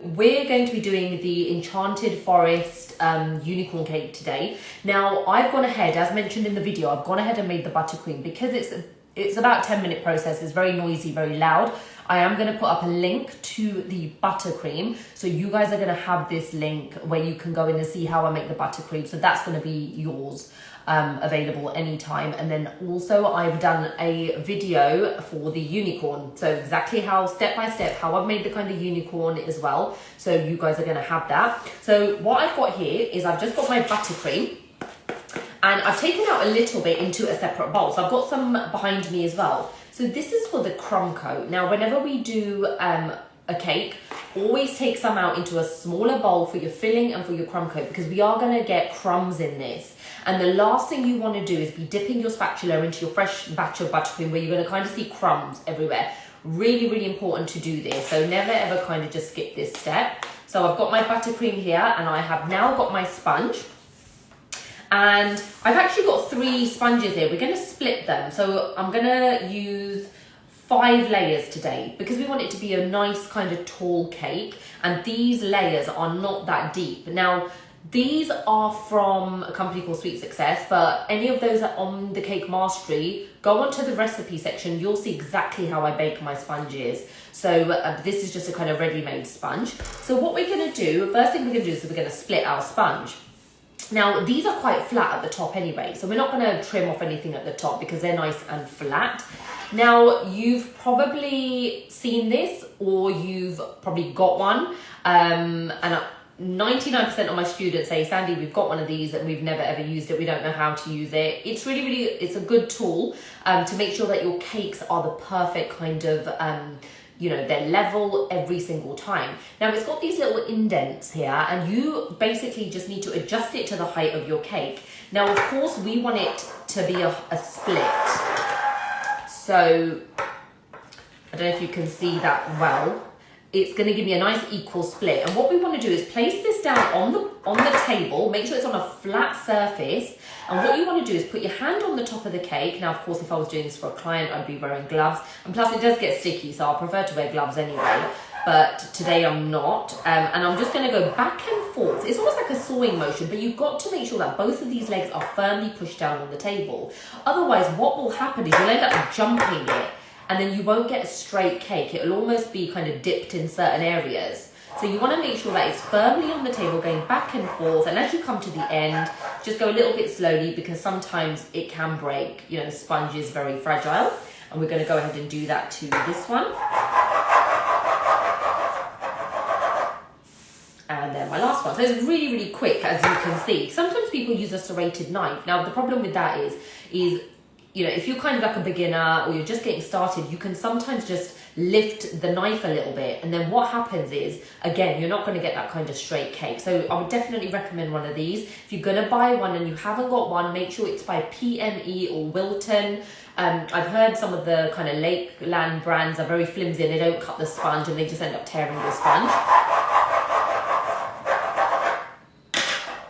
We're going to be doing the Enchanted Forest unicorn cake today. Now, I've gone ahead, as mentioned in the video, I've gone ahead and made the buttercream because it's about a 10-minute process. It's very noisy, very loud. I am going to put up a link to the buttercream. So you guys are going to have this link where you can go in and see how I make the buttercream. So that's going to be yours. Available anytime. And then also I've done a video for the unicorn, so exactly how step by step how I've made the kind of unicorn as well, so you guys are going to have that. So what I've got here is I've just got my buttercream and I've taken out a little bit into a separate bowl, so I've got some behind me as well. So this is for the crumb coat. Now whenever we do a cake, always take some out into a smaller bowl for your filling and for your crumb coat, because we are going to get crumbs in this. And the last thing you want to do is be dipping your spatula into your fresh batch of buttercream where you're going to kind of see crumbs everywhere. Really, really important to do this. So never ever kind of just skip this step. So I've got my buttercream here and I have now got my sponge. And I've actually got 3 sponges here. We're going to split them. So I'm going to use 5 layers today because we want it to be a nice kind of tall cake. And these layers are not that deep. Now, these are from a company called Sweet Success, but any of those are on the Cake Mastery, go onto the recipe section, you'll see exactly how I bake my sponges. So this is just a kind of ready-made sponge. So what we're going to do, first thing we're going to do is we're going to split our sponge. Now these are quite flat at the top anyway, so we're not going to trim off anything at the top because they're nice and flat. Now you've probably seen this or you've probably got one, and 99% of my students say, Sandy, we've got one of these and we've never ever used it. We don't know how to use it. It's really, it's a good tool to make sure that your cakes are the perfect kind of, they're level every single time. Now it's got these little indents here and you basically just need to adjust it to the height of your cake. Now, of course, we want it to be a split. So I don't know if you can see that well. It's going to give me a nice equal split. And what we want to do is place this down on the table, make sure it's on a flat surface. And what you want to do is put your hand on the top of the cake. Now, of course, if I was doing this for a client, I'd be wearing gloves. And plus it does get sticky, so I'll prefer to wear gloves anyway. But today I'm not. And I'm just going to go back and forth. It's almost like a sawing motion, but you've got to make sure that both of these legs are firmly pushed down on the table. Otherwise, what will happen is you'll end up jumping it. And then you won't get a straight cake. It'll almost be kind of dipped in certain areas. So you want to make sure that it's firmly on the table, going back and forth. And as you come to the end, just go a little bit slowly because sometimes it can break. You know, the sponge is very fragile. And we're going to go ahead and do that to this one. And then my last one. So it's really, really quick, as you can see. Sometimes people use a serrated knife. Now, the problem with that is if you're kind of like a beginner or you're just getting started, you can sometimes just lift the knife a little bit. And then what happens is, again, you're not going to get that kind of straight cake. So I would definitely recommend one of these. If you're going to buy one and you haven't got one, make sure it's by PME or Wilton. I've heard some of the kind of Lakeland brands are very flimsy and they don't cut the sponge and they just end up tearing the sponge.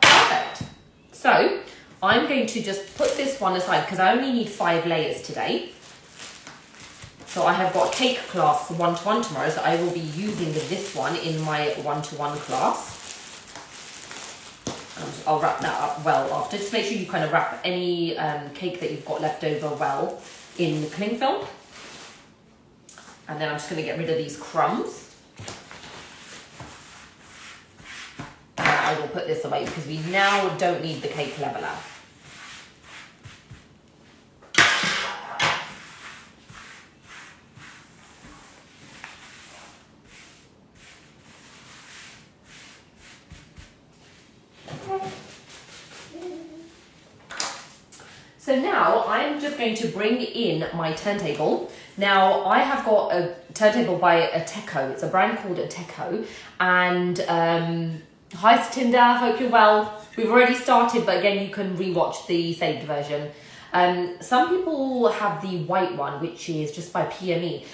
Perfect. So I'm going to just put this one aside because I only need 5 layers today. So I have got cake class 1-to-1 tomorrow, so I will be using this one in my 1-to-1 class. And I'll wrap that up well after. Just make sure you kind of wrap any cake that you've got left over well in cling film. And then I'm just going to get rid of these crumbs. I will put this away because we now don't need the cake leveler. So now I'm just going to bring in my turntable. Now I have got a turntable by Ateco. It's a brand called Ateco. And hi Satinder, hope you're well. We've already started, but again, you can rewatch the saved version. Some people have the white one, which is just by PME.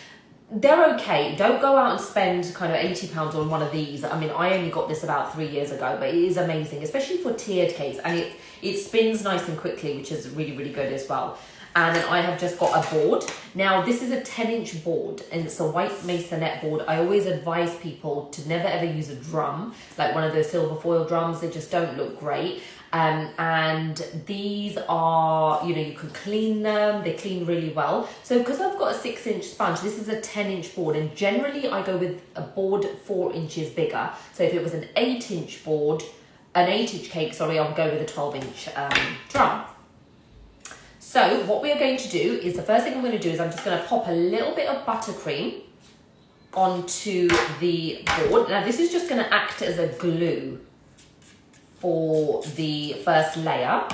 They're okay. Don't go out and spend kind of £80 on one of these. I mean, I only got this about 3 years ago, but it is amazing, especially for tiered cakes. And it spins nice and quickly, which is really, really good as well. And then I have just got a board. Now this is a 10-inch board and it's a white masonette board. I always advise people to never ever use a drum, like one of those silver foil drums. They just don't look great. And these are, you know, you can clean them, they clean really well. So because I've got a 6-inch sponge, this is a 10-inch board, and generally I go with a board 4 inches bigger. So if it was an 8-inch board, an 8-inch cake, sorry, I'll go with a 12-inch drum. So what we are going to do is, the first thing I'm going to do is I'm just going to pop a little bit of buttercream onto the board. Now this is just going to act as a glue for the first layer.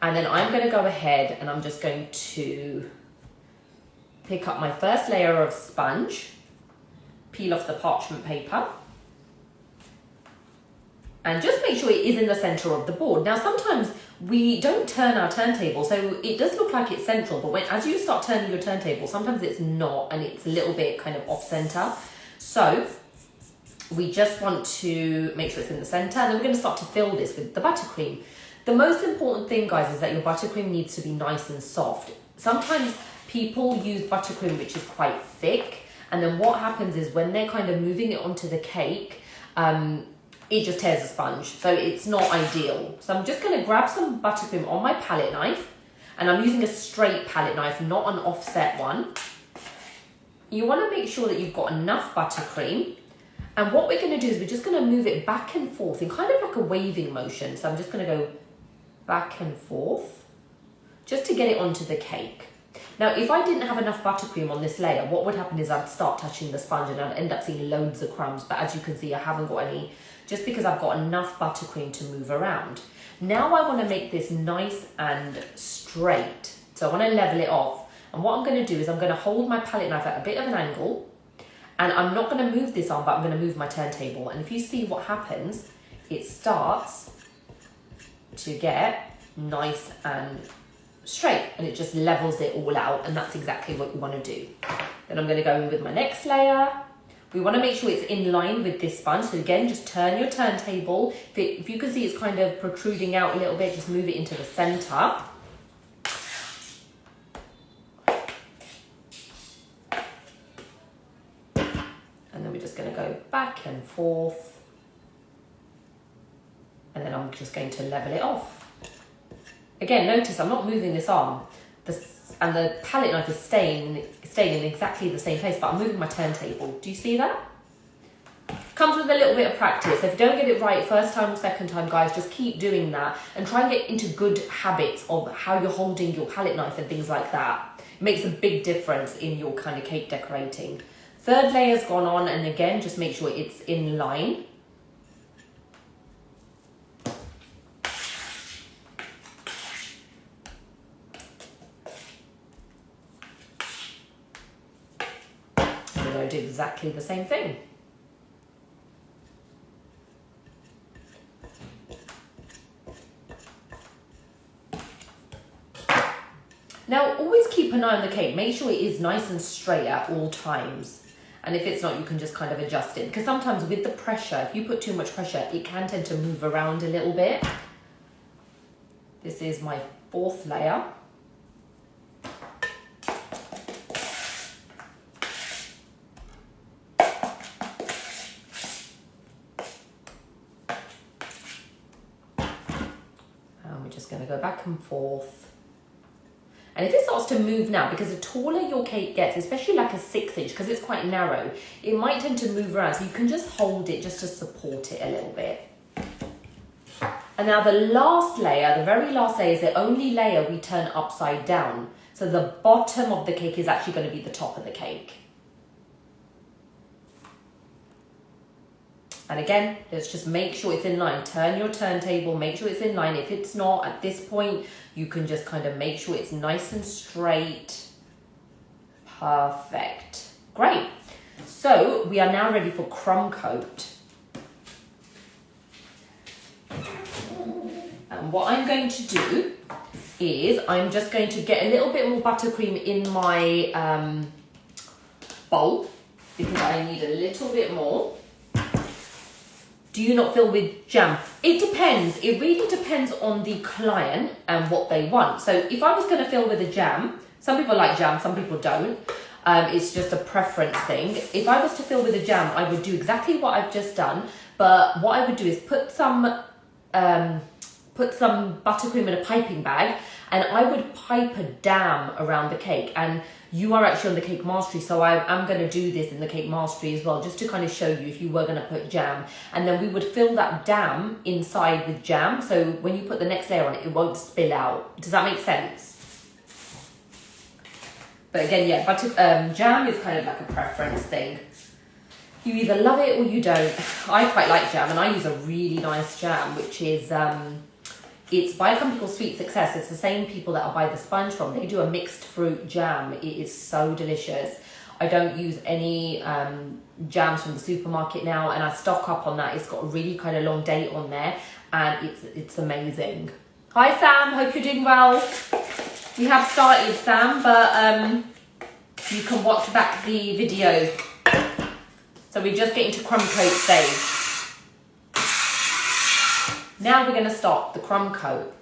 And then I'm going to go ahead and I'm just going to pick up my first layer of sponge, peel off the parchment paper, and just make sure it is in the center of the board. Now sometimes we don't turn our turntable, so it does look like it's central, but as you start turning your turntable, sometimes it's not, and it's a little bit kind of off center. So we just want to make sure it's in the center, and then we're going to start to fill this with the buttercream. The most important thing, guys, is that your buttercream needs to be nice and soft. Sometimes people use buttercream which is quite thick, and then what happens is when they're kind of moving it onto the cake, it just tears the sponge, so it's not ideal. So I'm just going to grab some buttercream on my palette knife, and I'm using a straight palette knife, not an offset one. You want to make sure that you've got enough buttercream, and what we're going to do is we're just going to move it back and forth in kind of like a waving motion. So I'm just going to go back and forth just to get it onto the cake. Now, if I didn't have enough buttercream on this layer, what would happen is I'd start touching the sponge and I'd end up seeing loads of crumbs. But as you can see, I haven't got any, just because I've got enough buttercream to move around. Now I want to make this nice and straight. So I want to level it off. And what I'm going to do is I'm going to hold my palette knife at a bit of an angle, and I'm not going to move this on, but I'm going to move my turntable. And if you see what happens, it starts to get nice and straight, and it just levels it all out, and that's exactly what you want to do. Then I'm going to go in with my next layer. We want to make sure it's in line with this sponge. So again, just turn your turntable. If you can see it's kind of protruding out a little bit, just move it into the center. And then we're just going to go back and forth. And then I'm just going to level it off. Again, notice I'm not moving this arm, and the palette knife is staying in exactly the same place, but I'm moving my turntable. Do you see that? Comes with a little bit of practice. If you don't get it right first time or second time, guys, just keep doing that and try and get into good habits of how you're holding your palette knife and things like that. It makes a big difference in your kind of cake decorating. Third layer's gone on, and again, just make sure it's in line. I do exactly the same thing. Now, always keep an eye on the cake. Make sure it is nice and straight at all times. And if it's not, you can just kind of adjust it. Because sometimes with the pressure, if you put too much pressure, it can tend to move around a little bit. This is my fourth layer. Just going to go back and forth. And if it starts to move now, because the taller your cake gets, especially like a 6-inch, because it's quite narrow, it might tend to move around. So you can just hold it just to support it a little bit. And now the last layer, the very last layer, is the only layer we turn upside down. So the bottom of the cake is actually going to be the top of the cake. And again, let's just make sure it's in line. Turn your turntable, make sure it's in line. If it's not, at this point, you can just kind of make sure it's nice and straight. Perfect. Great. So we are now ready for crumb coat. And what I'm going to do is I'm just going to get a little bit more buttercream in my bowl, because I need a little bit more Do you not fill with jam? It depends. It really depends on the client and what they want. So if I was going to fill with a jam, some people like jam, some people don't. It's just a preference thing. If I was to fill with a jam, I would do exactly what I've just done. But what I would do is put some buttercream in a piping bag, and I would pipe a dam around the cake. And you are actually on the Cake Mastery, so I'm going to do this in the Cake Mastery as well, just to kind of show you if you were going to put jam. And then we would fill that dam inside with jam, so when you put the next layer on it, it won't spill out. Does that make sense? But again, yeah, jam is kind of like a preference thing. You either love it or you don't. I quite like jam, and I use a really nice jam, which is, it's by a company called Sweet Success. It's the same people that I buy the sponge from. They do a mixed fruit jam. It is so delicious. I don't use any jams from the supermarket now, and I stock up on that. It's got a really kind of long date on there, and it's amazing. Hi Sam, hope you're doing well. We have started, Sam, but you can watch back the video. So we're just getting to crumb coat stage. Now we're going to start the crumb coat.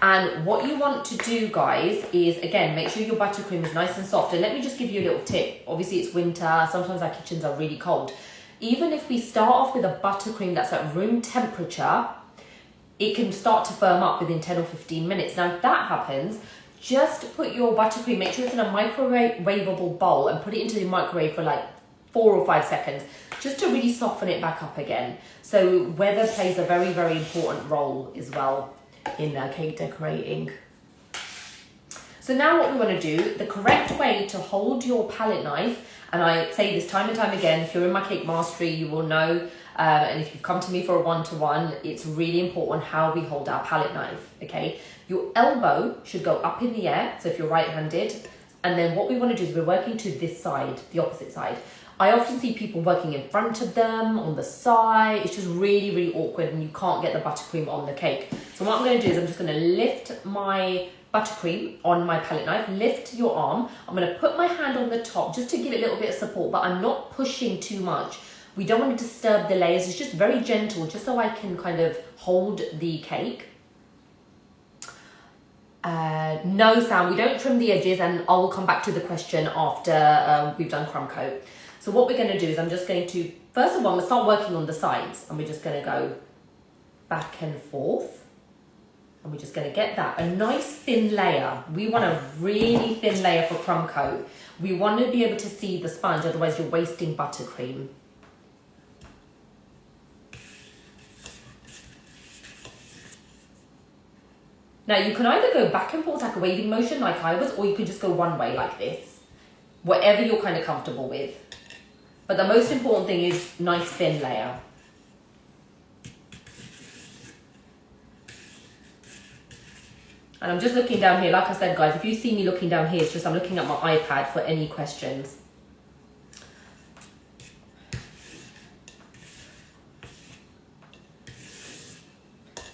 And what you want to do, guys, is, again, make sure your buttercream is nice and soft. And let me just give you a little tip. Obviously, it's winter. Sometimes our kitchens are really cold. Even if we start off with a buttercream that's at room temperature, it can start to firm up within 10 or 15 minutes. Now, if that happens, just put your buttercream, make sure it's in a microwavable bowl, and put it into the microwave for like 4 or 5 seconds, just to really soften it back up again. So weather plays a very, very important role as well in cake decorating. So now what we want to do, the correct way to hold your palette knife, and I say this time and time again, if you're in my Cake Mastery, you will know, and if you've come to me for a one-to-one, it's really important how we hold our palette knife, okay? Your elbow should go up in the air, so if you're right-handed, and then what we want to do is we're working to this side, the opposite side. I often see people working in front of them, on the side. It's just really, really awkward, and you can't get the buttercream on the cake. So what I'm going to do is I'm just going to lift my buttercream on my palette knife, lift your arm. I'm going to put my hand on the top just to give it a little bit of support, but I'm not pushing too much. We don't want to disturb the layers. It's just very gentle, just so I can kind of hold the cake. No, Sam, we don't trim the edges, and I will come back to the question after we've done crumb coat. So what we're going to do is I'm just going to, first of all, I'm going to start working on the sides, and we're just going to go back and forth, and we're just going to get that, a nice thin layer. We want a really thin layer for crumb coat. We want to be able to see the sponge, otherwise you're wasting buttercream. Now you can either go back and forth like a waving motion like I was, or you could just go one way like this. Whatever you're kind of comfortable with. But the most important thing is nice thin layer. And I'm just looking down here, like I said guys, if you see me looking down here, it's just I'm looking at my iPad for any questions.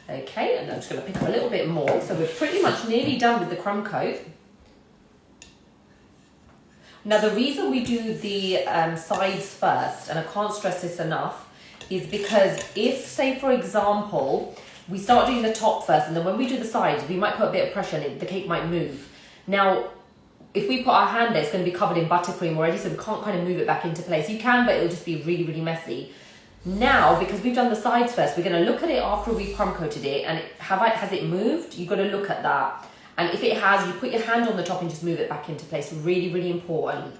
Okay, and I'm just going to pick up a little bit more. So we're pretty much nearly done with the crumb coat. Now the reason we do the sides first, and I can't stress this enough, is because if, say for example, we start doing the top first, and then when we do the sides, we might put a bit of pressure on it, the cake might move. Now, if we put our hand there, it's going to be covered in buttercream already, so we can't kind of move it back into place. You can, but it'll just be really, really messy. Now, because we've done the sides first, we're going to look at it after we've crumb coated it, and has it moved? You've got to look at that. And if it has, you put your hand on the top and just move it back into place. Really, really important.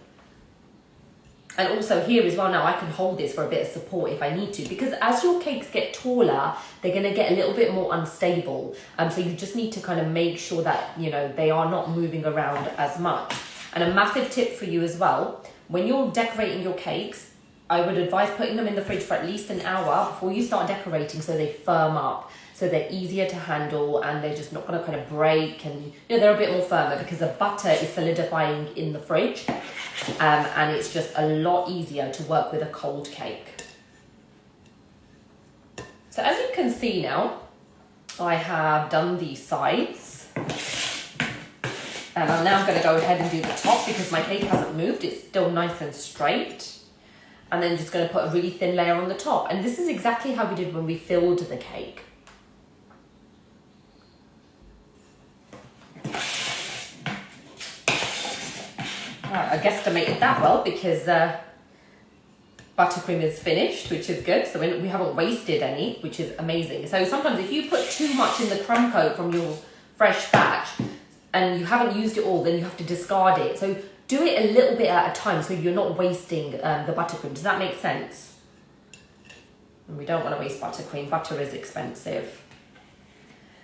And also here as well now, I can hold this for a bit of support if I need to, because as your cakes get taller, they're going to get a little bit more unstable. So you just need to kind of make sure that, you know, they are not moving around as much. And a massive tip for you as well, when you're decorating your cakes, I would advise putting them in the fridge for at least an hour before you start decorating, so they firm up, so they're easier to handle, and they're just not going to kind of break, and you know, they're a bit more firmer because the butter is solidifying in the fridge, and it's just a lot easier to work with a cold cake. So as you can see now, I have done the sides, and I'm now going to go ahead and do the top because my cake hasn't moved, it's still nice and straight. and then just going to put a really thin layer on the top. And this is exactly how we did when we filled the cake. Right, I guesstimated that well because buttercream is finished, which is good. So we haven't wasted any, which is amazing. So sometimes if you put too much in the crumb coat from your fresh batch and you haven't used it all, then you have to discard it. So do it a little bit at a time so you're not wasting the buttercream. Does that make sense? And we don't want to waste buttercream. Butter is expensive.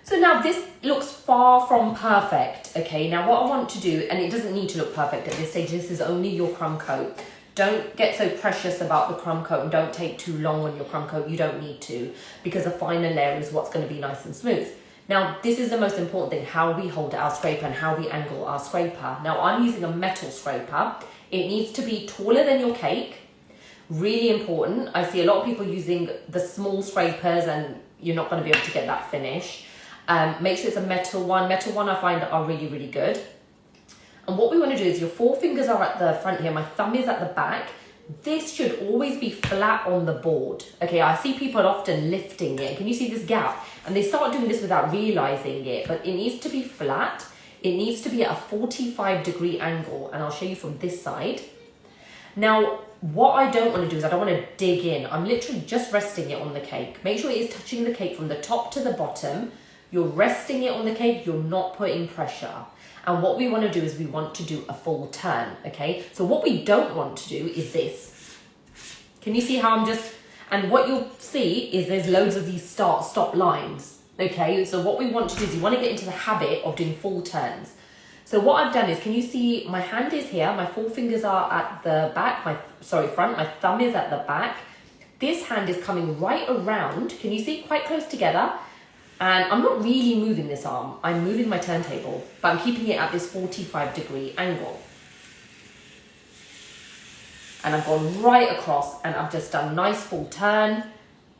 So now this looks far from perfect, okay? Now what I want to do, and it doesn't need to look perfect at this stage, this is only your crumb coat. Don't get so precious about the crumb coat and don't take too long on your crumb coat. You don't need to, because a finer layer is what's going to be nice and smooth. Now, this is the most important thing, how we hold our scraper and how we angle our scraper. Now, I'm using a metal scraper. It needs to be taller than your cake. Really important. I see a lot of people using the small scrapers and you're not going to be able to get that finish. Make sure it's a metal one. Metal one I find are really, really good. And what we want to do is your forefingers are at the front here. My thumb is at the back. This should always be flat on the board. Okay, I see people often lifting it. Can you see this gap? And they start doing this without realizing it, but it needs to be flat. It needs to be at a 45-degree angle, and I'll show you from this side. Now, what I don't want to do is I don't want to dig in. I'm literally just resting it on the cake. Make sure it is touching the cake from the top to the bottom. You're resting it on the cake, you're not putting pressure. And what we want to do is we want to do a full turn, okay? So what we don't want to do is this. Can you see how I'm just, and what you'll see is there's loads of these stop lines, okay? So what we want to do is you want to get into the habit of doing full turns. So what I've done is, can you see my hand is here, my forefingers are at the back, front, my thumb is at the back. This hand is coming right around, can you see, quite close together? And I'm not really moving this arm, I'm moving my turntable, but I'm keeping it at this 45-degree angle. And I've gone right across and I've just done a nice full turn,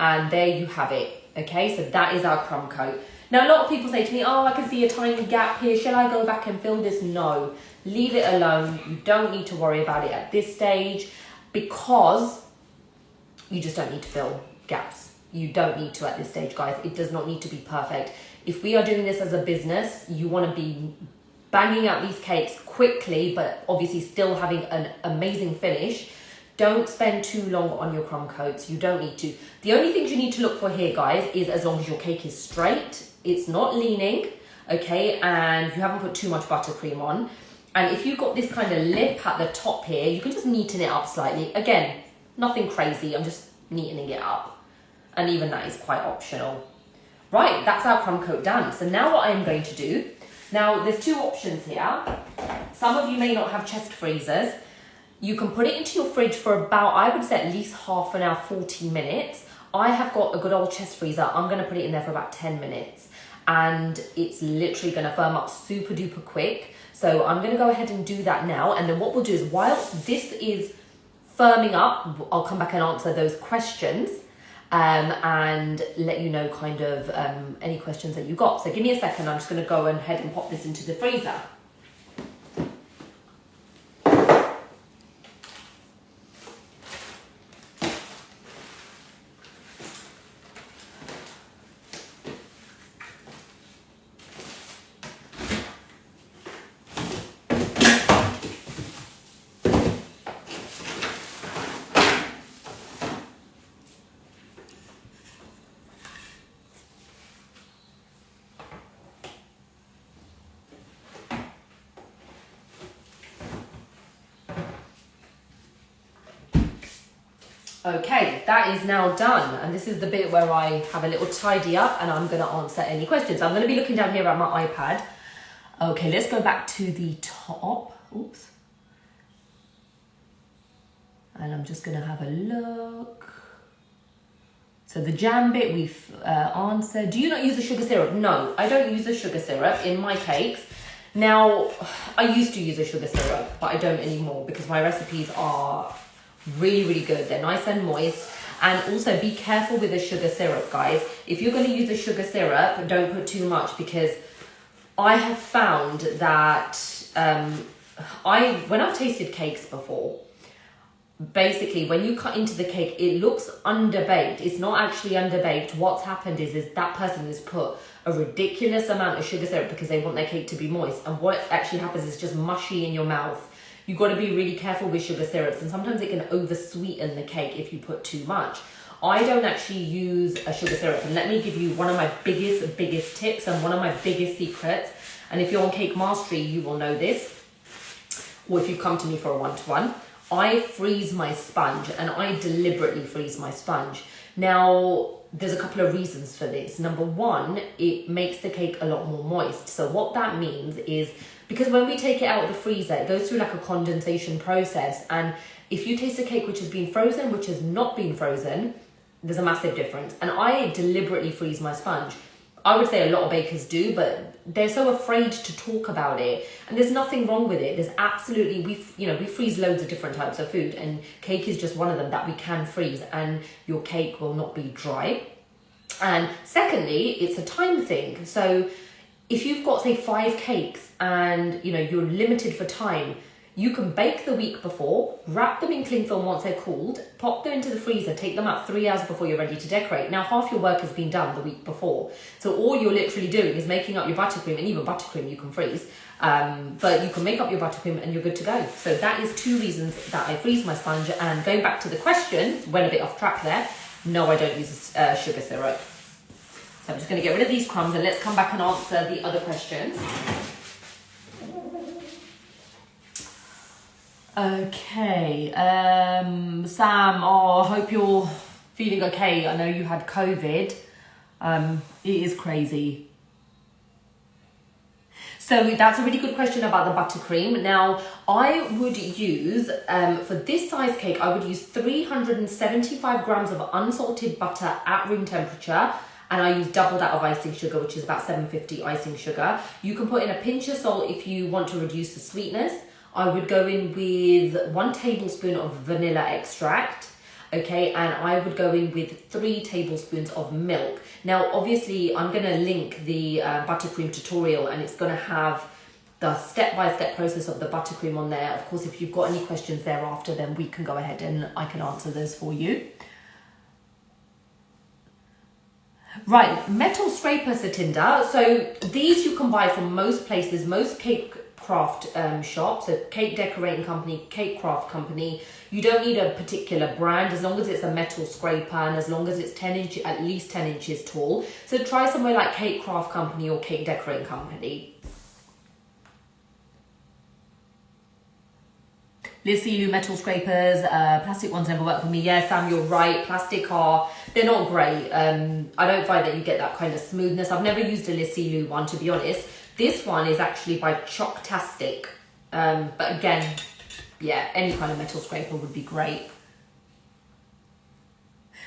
and there you have it, okay? So that is our crumb coat. Now a lot of people say to me, oh, I can see a tiny gap here, shall I go back and fill this? No, leave it alone. You don't need to worry about it at this stage because you just don't need to fill gaps. You don't need to at this stage, guys. It does not need to be perfect. If we are doing this as a business, you want to be banging out these cakes quickly, but obviously still having an amazing finish. Don't spend too long on your crumb coats. You don't need to. The only things you need to look for here, guys, is as long as your cake is straight, it's not leaning, okay, and you haven't put too much buttercream on. And if you've got this kind of lip at the top here, you can just neaten it up slightly. Again, nothing crazy. I'm just neatening it up. And even that is quite optional. Right, that's our crumb coat done. So now what I'm going to do, now there's two options here. Some of you may not have chest freezers. You can put it into your fridge for about, I would say at least half an hour, 40 minutes. I have got a good old chest freezer. I'm gonna put it in there for about 10 minutes. And it's literally gonna firm up super duper quick. So I'm gonna go ahead and do that now. And then what we'll do is while this is firming up, I'll come back and answer those questions. And let you know kind of any questions that you got. So give me a second, I'm just going to go ahead and pop this into the freezer. Okay, that is now done. And this is the bit where I have a little tidy up and I'm going to answer any questions. I'm going to be looking down here at my iPad. Okay, let's go back to the top. Oops. And I'm just going to have a look. So the jam bit we've answered. Do you not use a sugar syrup? No, I don't use a sugar syrup in my cakes. Now, I used to use a sugar syrup, but I don't anymore because my recipes are really, really good. They're nice and moist. And also be careful with the sugar syrup, guys. If you're going to use a sugar syrup, don't put too much because I have found that when I've tasted cakes before, basically when you cut into the cake, it looks underbaked. It's not actually underbaked. What's happened is that person has put a ridiculous amount of sugar syrup because they want their cake to be moist. And what actually happens is just mushy in your mouth. You've got to be really careful with sugar syrups, and sometimes it can over sweeten the cake if you put too much. I don't actually use a sugar syrup, and let me give you one of my biggest tips and one of my biggest secrets. And if you're on Cake Mastery, you will know this, or if you've come to me for a one-to-one. I freeze my sponge, and I deliberately freeze my sponge. Now, there's a couple of reasons for this. Number one, it makes the cake a lot more moist. So what that means is, because when we take it out of the freezer, it goes through like a condensation process. And if you taste a cake which has been frozen, which has not been frozen, there's a massive difference. And I deliberately freeze my sponge. I would say a lot of bakers do, but they're so afraid to talk about it. And there's nothing wrong with it. There's absolutely, we freeze loads of different types of food, and cake is just one of them that we can freeze, and your cake will not be dry. And secondly, it's a time thing. So if you've got, say, 5 cakes and you're limited for time, you can bake the week before, wrap them in cling film once they're cooled, pop them into the freezer, take them out 3 hours before you're ready to decorate. Now, half your work has been done the week before. So all you're literally doing is making up your buttercream, and even buttercream you can freeze. But you can make up your buttercream and you're good to go. So that is 2 reasons that I freeze my sponge. And going back to the question, went a bit off track there. No, I don't use sugar syrup. So I'm just going to get rid of these crumbs, and let's come back and answer the other questions. Okay, Sam, I hope you're feeling okay. I know you had COVID. It is crazy. So that's a really good question about the buttercream. Now, I would use, for this size cake, I would use 375 grams of unsalted butter at room temperature. And I use double that of icing sugar, which is about 750 icing sugar. You can put in a pinch of salt if you want to reduce the sweetness. I would go in with 1 tablespoon of vanilla extract, okay, and I would go in with 3 tablespoons of milk. Now, obviously, I'm going to link the buttercream tutorial, and it's going to have the step-by-step process of the buttercream on there. Of course, if you've got any questions thereafter, then we can go ahead and I can answer those for you. Right, metal scraper, Satinder. So these you can buy from most places, most cake craft shops, so cake decorating company, cake craft company. You don't need a particular brand as long as it's a metal scraper and as long as it's 10 inch, at least 10 inches tall. So try somewhere like Cake Craft Company or Cake Decorating Company. Lissilu metal scrapers, plastic ones never work for me. Yeah, Sam, you're right. Plastic they're not great. I don't find that you get that kind of smoothness. I've never used a Lissilu one, to be honest. This one is actually by Chalktastic. But again, yeah, any kind of metal scraper would be great.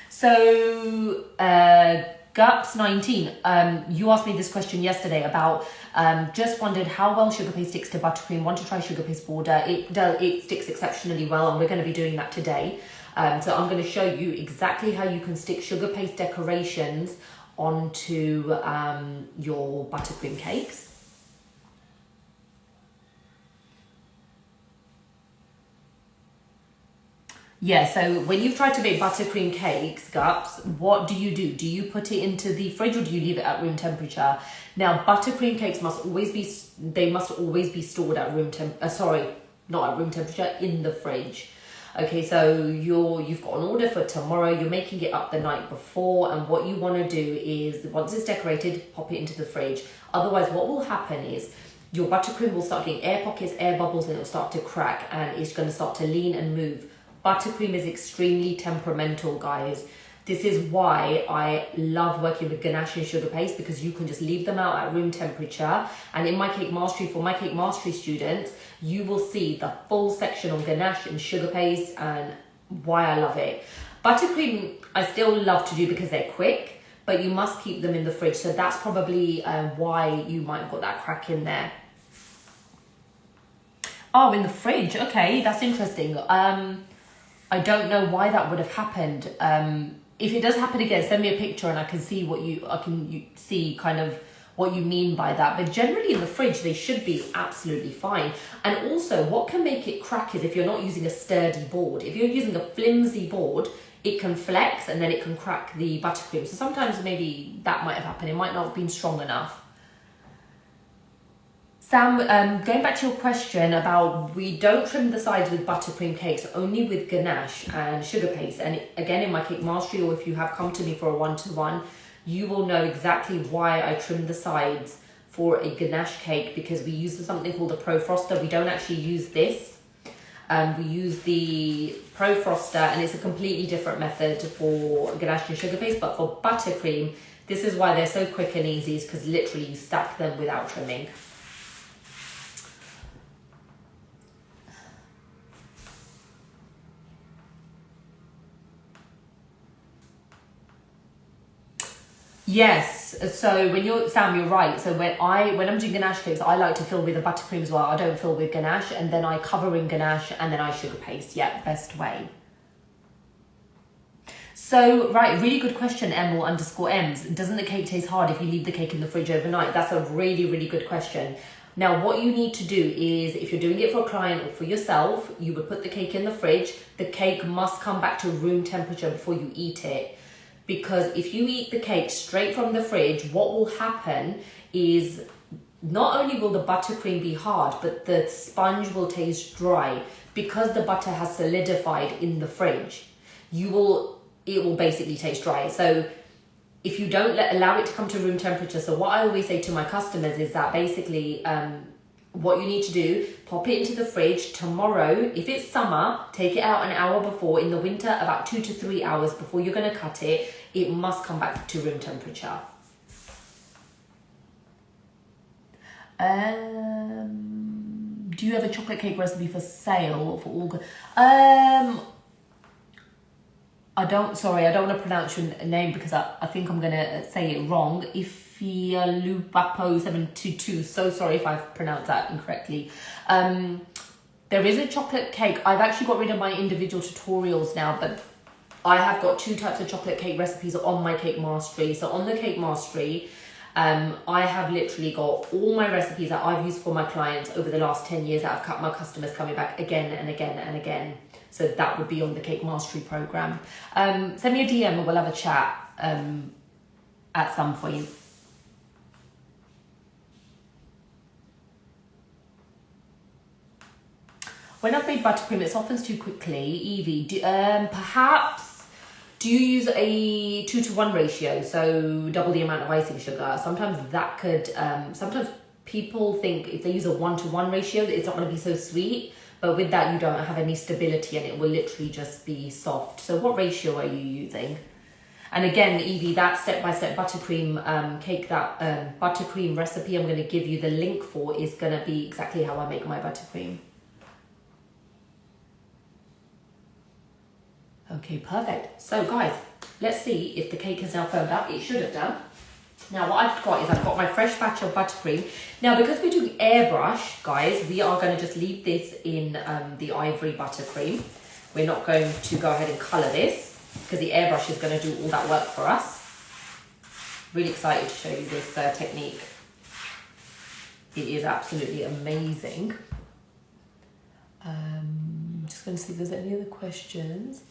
So, Gups19, you asked me this question yesterday about, just wondered how well sugar paste sticks to buttercream. Want to try sugar paste border? It sticks exceptionally well, and we're going to be doing that today. So I'm going to show you exactly how you can stick sugar paste decorations onto your buttercream cakes. Yeah, so when you've tried to make buttercream cakes, Gups, what do? Do you put it into the fridge or do you leave it at room temperature? Now, buttercream cakes must always be stored at not at room temperature, in the fridge. Okay, so you've got an order for tomorrow, you're making it up the night before, and what you want to do is, once it's decorated, pop it into the fridge. Otherwise, what will happen is your buttercream will start getting air pockets, air bubbles, and it'll start to crack, and it's going to start to lean and move. Buttercream is extremely temperamental, guys. This is why I love working with ganache and sugar paste, because you can just leave them out at room temperature. And in my Cake Mastery, for my Cake Mastery students, you will see the full section on ganache and sugar paste and why I love it. Buttercream, I still love to do because they're quick, but you must keep them in the fridge. So that's probably why you might have got that crack in there. Oh, in the fridge. Okay, that's interesting. I don't know why that would have happened. If it does happen again, send me a picture and I can see see kind of what you mean by that, but generally in the fridge they should be absolutely fine. And also what can make it crack is if you're not using a sturdy board. If you're using a flimsy board, it can flex and then it can crack the buttercream. So sometimes maybe that might have happened. It might not have been strong enough. Sam, going back to your question about we don't trim the sides with buttercream cakes, only with ganache and sugar paste. And again, in my cake mastery, or if you have come to me for a one-to-one, you will know exactly why I trim the sides for a ganache cake, because we use something called a Pro Froster. We don't actually use this. We use the Pro Froster, and it's a completely different method for ganache and sugar paste. But for buttercream, this is why they're so quick and easy, is because literally you stack them without trimming. Yes, so when you're, Sam, you're right. So when I'm doing ganache cakes, I like to fill with a buttercream as well. I don't fill with ganache, and then I cover in ganache, and then I sugar paste. Yeah, best way. So, right, really good question, Emil_Ems. Doesn't the cake taste hard if you leave the cake in the fridge overnight? That's a really, really good question. Now, what you need to do is, if you're doing it for a client or for yourself, you would put the cake in the fridge. The cake must come back to room temperature before you eat it. Because if you eat the cake straight from the fridge, what will happen is not only will the buttercream be hard, but the sponge will taste dry. Because the butter has solidified in the fridge, it will basically taste dry. So if you don't allow it to come to room temperature, so what I always say to my customers is that basically what you need to do, pop it into the fridge tomorrow. If it's summer, take it out an hour before. In the winter, about 2 to 3 hours before you're going to cut it. It must come back to room temperature. Do you have a chocolate cake recipe for sale for all? I don't want to pronounce your name because I think I'm going to say it wrong. Ifialupapo722. So sorry if I've pronounced that incorrectly. There is a chocolate cake. I've actually got rid of my individual tutorials now, but I have got 2 types of chocolate cake recipes on my cake mastery. So on the cake mastery, I have literally got all my recipes that I've used for my clients over the last 10 years that I've cut my customers coming back again and again and again. So that would be on the cake mastery program. Send me a DM and we'll have a chat at some point. When I've made buttercream, it softens too quickly. Evie, perhaps, do you use a 2-to-1 ratio? So double the amount of icing sugar. Sometimes that could, sometimes people think if they use a 1-to-1 ratio, that it's not going to be so sweet. But with that, you don't have any stability and it will literally just be soft. So what ratio are you using? And again, Evie, that step-by-step buttercream cake, that buttercream recipe I'm going to give you the link for is going to be exactly how I make my buttercream. Okay, perfect. So guys, let's see if the cake has now firmed up. It should have done. Now what I've got is I've got my fresh batch of buttercream. Now because we're doing airbrush, guys, we are going to just leave this in the ivory buttercream. We're not going to go ahead and colour this because the airbrush is going to do all that work for us. Really excited to show you this technique. It is absolutely amazing. Just going to see if there's any other questions.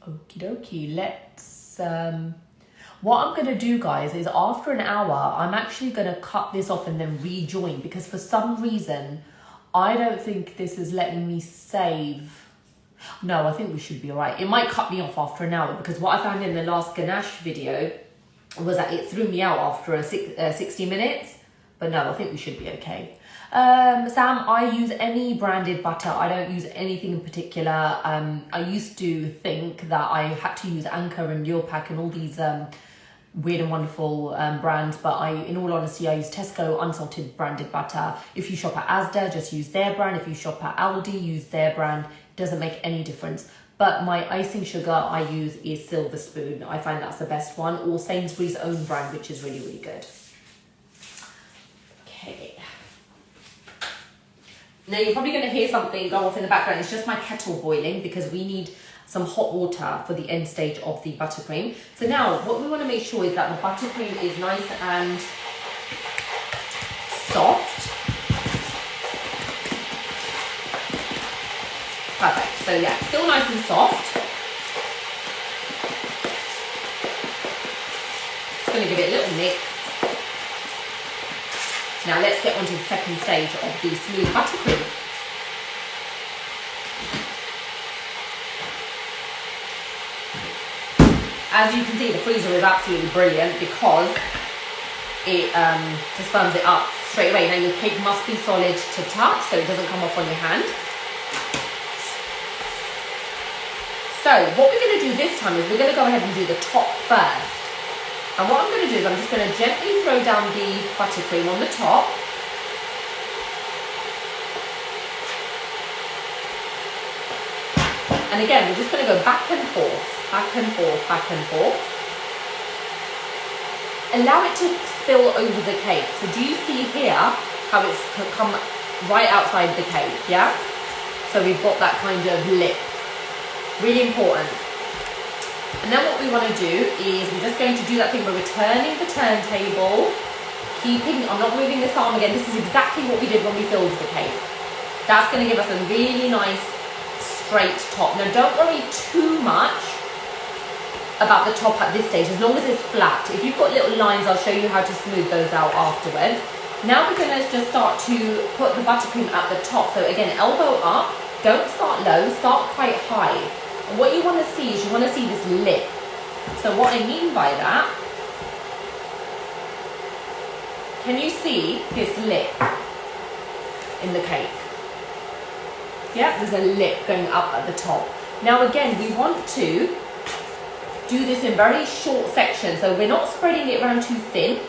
Okie dokie, let's, what I'm going to do, guys, is after an hour, I'm actually going to cut this off and then rejoin because for some reason, I don't think this is letting me save. No, I think we should be all right. It might cut me off after an hour because what I found in the last ganache video was that it threw me out after 60 minutes. But no, I think we should be okay. Sam, I use any branded butter. I don't use anything in particular. I used to think that I had to use Anchor and Leopak and all these weird and wonderful brands, but in all honesty, I use Tesco unsalted branded butter. If you shop at Asda, just use their brand. If you shop at Aldi, use their brand. It doesn't make any difference. But my icing sugar I use is Silver Spoon. I find that's the best one, or Sainsbury's own brand, which is really, really good. Okay. Now you're probably going to hear something go off in the background. It's just my kettle boiling because we need some hot water for the end stage of the buttercream. So now what we want to make sure is that the buttercream is nice and soft. Perfect. So yeah, still nice and soft. Just going to give it a little mix. Now let's get on to the second stage of the smooth buttercream. As you can see, the freezer is absolutely brilliant because it just firms it up straight away. Now your cake must be solid to touch so it doesn't come off on your hand. So what we're going to do this time is we're going to go ahead and do the top first. And what I'm going to do is I'm just going to gently throw down the buttercream on the top. And again, we're just going to go back and forth, back and forth, back and forth. Allow it to spill over the cake. So do you see here how it's come right outside the cake, yeah? So we've got that kind of lip. Really important. And then what we want to do is we're just going to do that thing where we're turning the turntable, I'm not moving this arm again, this is exactly what we did when we filled the cake. That's going to give us a really nice straight top. Now don't worry too much about the top at this stage, as long as it's flat. If you've got little lines, I'll show you how to smooth those out afterwards. Now we're going to just start to put the buttercream at the top. So again, elbow up, don't start low, start quite high. And what you want to see is you want to see this lip. So what I mean by that, can you see this lip in the cake? Yeah, there's a lip going up at the top. Now again, we want to do this in very short sections. So we're not spreading it around too thin.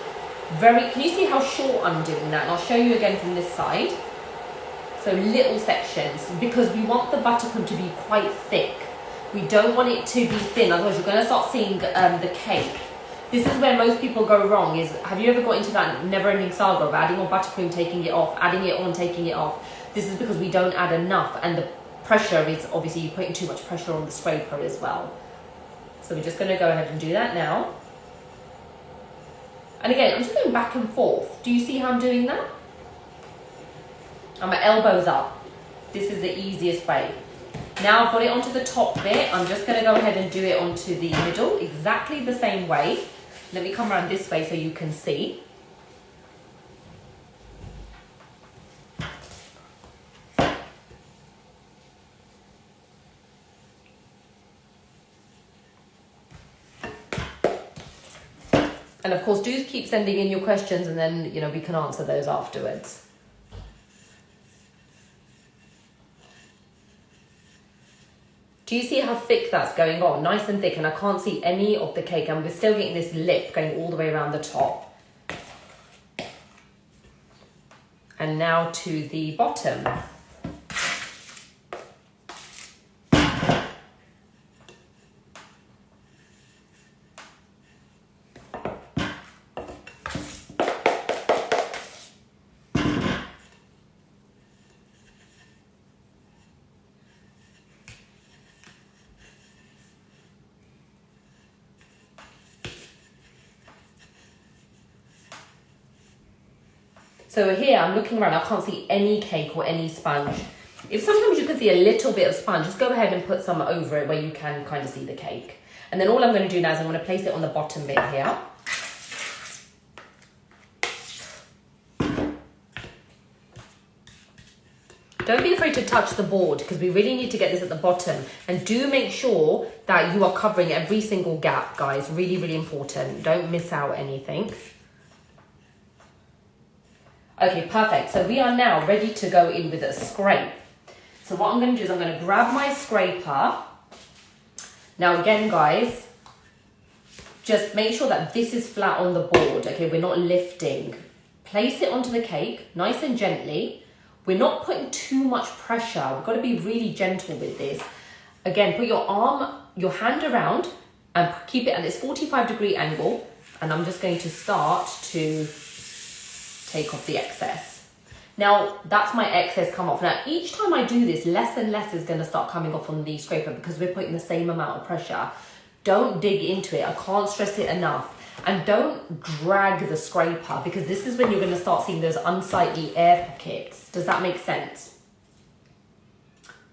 Can you see how short I'm doing that? And I'll show you again from this side. So little sections, because we want the buttercream to be quite thick. We don't want it to be thin, otherwise you're going to start seeing the cake. This is where most people go wrong, is have you ever got into that never-ending saga of adding on buttercream, taking it off, adding it on, taking it off? This is because we don't add enough, and the pressure is, obviously you're putting too much pressure on the scraper as well. So we're just going to go ahead and do that now. And again, I'm just going back and forth. Do you see how I'm doing that? And my elbows up. This is the easiest way. Now I've got it onto the top bit. I'm just going to go ahead and do it onto the middle, exactly the same way. Let me come around this way so you can see. And of course, do keep sending in your questions, and then, you know, we can answer those afterwards. Do you see how thick that's going on? Nice and thick, and I can't see any of the cake, and we're still getting this lip going all the way around the top. And now to the bottom. So here I'm looking around, I can't see any cake or any sponge. If sometimes you can see a little bit of sponge, just go ahead and put some over it where you can kind of see the cake. And then all I'm going to do now is I'm going to place it on the bottom bit here. Don't be afraid to touch the board, because we really need to get this at the bottom. And do make sure that you are covering every single gap, guys. Really, really important. Don't miss out anything. Okay, perfect. So we are now ready to go in with a scrape. So what I'm going to do is I'm going to grab my scraper. Now again, guys, just make sure that this is flat on the board. Okay, we're not lifting. Place it onto the cake, nice and gently. We're not putting too much pressure. We've got to be really gentle with this. Again, put your hand around and keep it at this 45-degree angle. And I'm just going to start to take off the excess. Now, that's my excess come off. Now, each time I do this, less and less is going to start coming off on the scraper because we're putting the same amount of pressure. Don't dig into it. I can't stress it enough. And don't drag the scraper because this is when you're going to start seeing those unsightly air pockets. Does that make sense?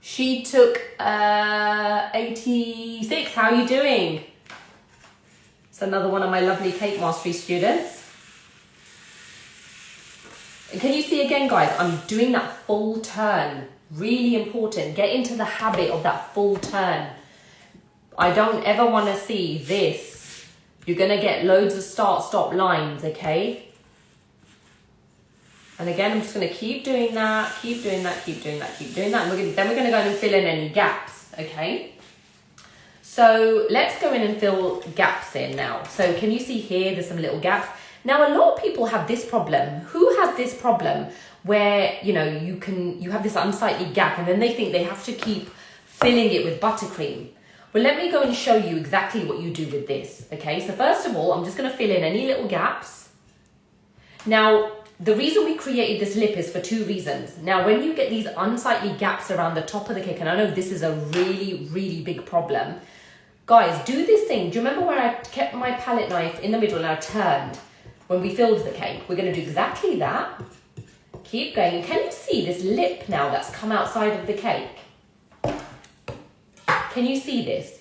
She took 86. How are you doing? It's another one of my lovely Cake Mastery students. And can you see again, guys, I'm doing that full turn. Really important. Get into the habit of that full turn. I don't ever want to see this. You're going to get loads of start-stop lines, okay? And again, I'm just going to keep doing that, keep doing that, keep doing that, keep doing that. And then we're going to go and fill in any gaps, okay? So let's go in and fill gaps in now. So can you see here, there's some little gaps. Now, a lot of people have this problem. Who has this problem where, you know, you have this unsightly gap and then they think they have to keep filling it with buttercream? Well, let me go and show you exactly what you do with this, okay? So first of all, I'm just going to fill in any little gaps. Now, the reason we created this lip is for two reasons. Now, when you get these unsightly gaps around the top of the cake, and I know this is a really, really big problem, guys, do this thing. Do you remember where I kept my palette knife in the middle and I turned when we filled the cake? We're going to do exactly that. Keep going. Can you see this lip now that's come outside of the cake? Can you see this?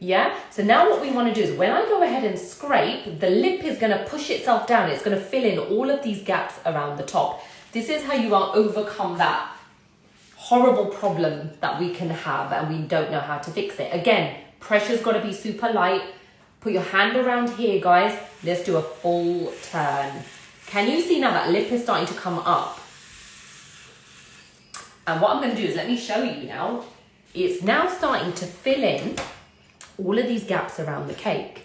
Yeah? So now what we want to do is when I go ahead and scrape, the lip is going to push itself down. It's going to fill in all of these gaps around the top. This is how you overcome that horrible problem that we can have and we don't know how to fix it. Again, pressure's got to be super light. Put your hand around here, guys. Let's do a full turn. Can you see now that lip is starting to come up? And what I'm going to do is let me show you now. It's now starting to fill in all of these gaps around the cake,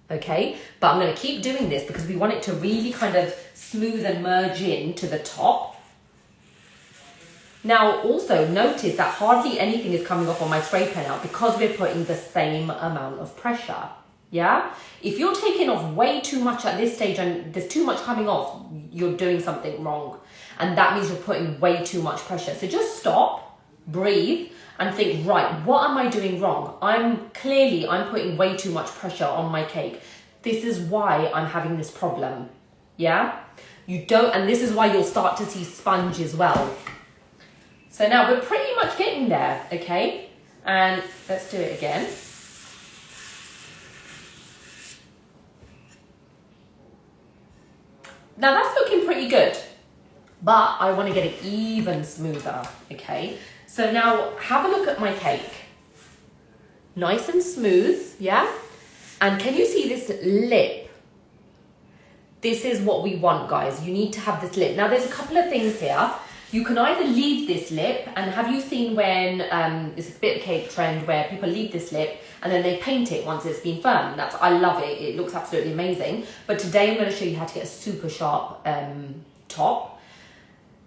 okay? But I'm going to keep doing this because we want it to really kind of smooth and merge in to the top. Now, also notice that hardly anything is coming off on my scraper now because we're putting the same amount of pressure, yeah? If you're taking off way too much at this stage and there's too much coming off, you're doing something wrong. And that means you're putting way too much pressure. So just stop, breathe, and think, right, what am I doing wrong? I'm putting way too much pressure on my cake. This is why I'm having this problem, yeah? And this is why you'll start to see sponge as well. So now we're pretty much getting there, okay? And let's do it again. Now that's looking pretty good, but I want to get it even smoother, okay? So now have a look at my cake. Nice and smooth, yeah? And can you see this lip? This is what we want, guys. You need to have this lip. Now there's a couple of things here. You can either leave this lip, and have you seen when, it's a bit of a cake trend where people leave this lip and then they paint it once it's been firm. I love it. It looks absolutely amazing. But today I'm going to show you how to get a super sharp top.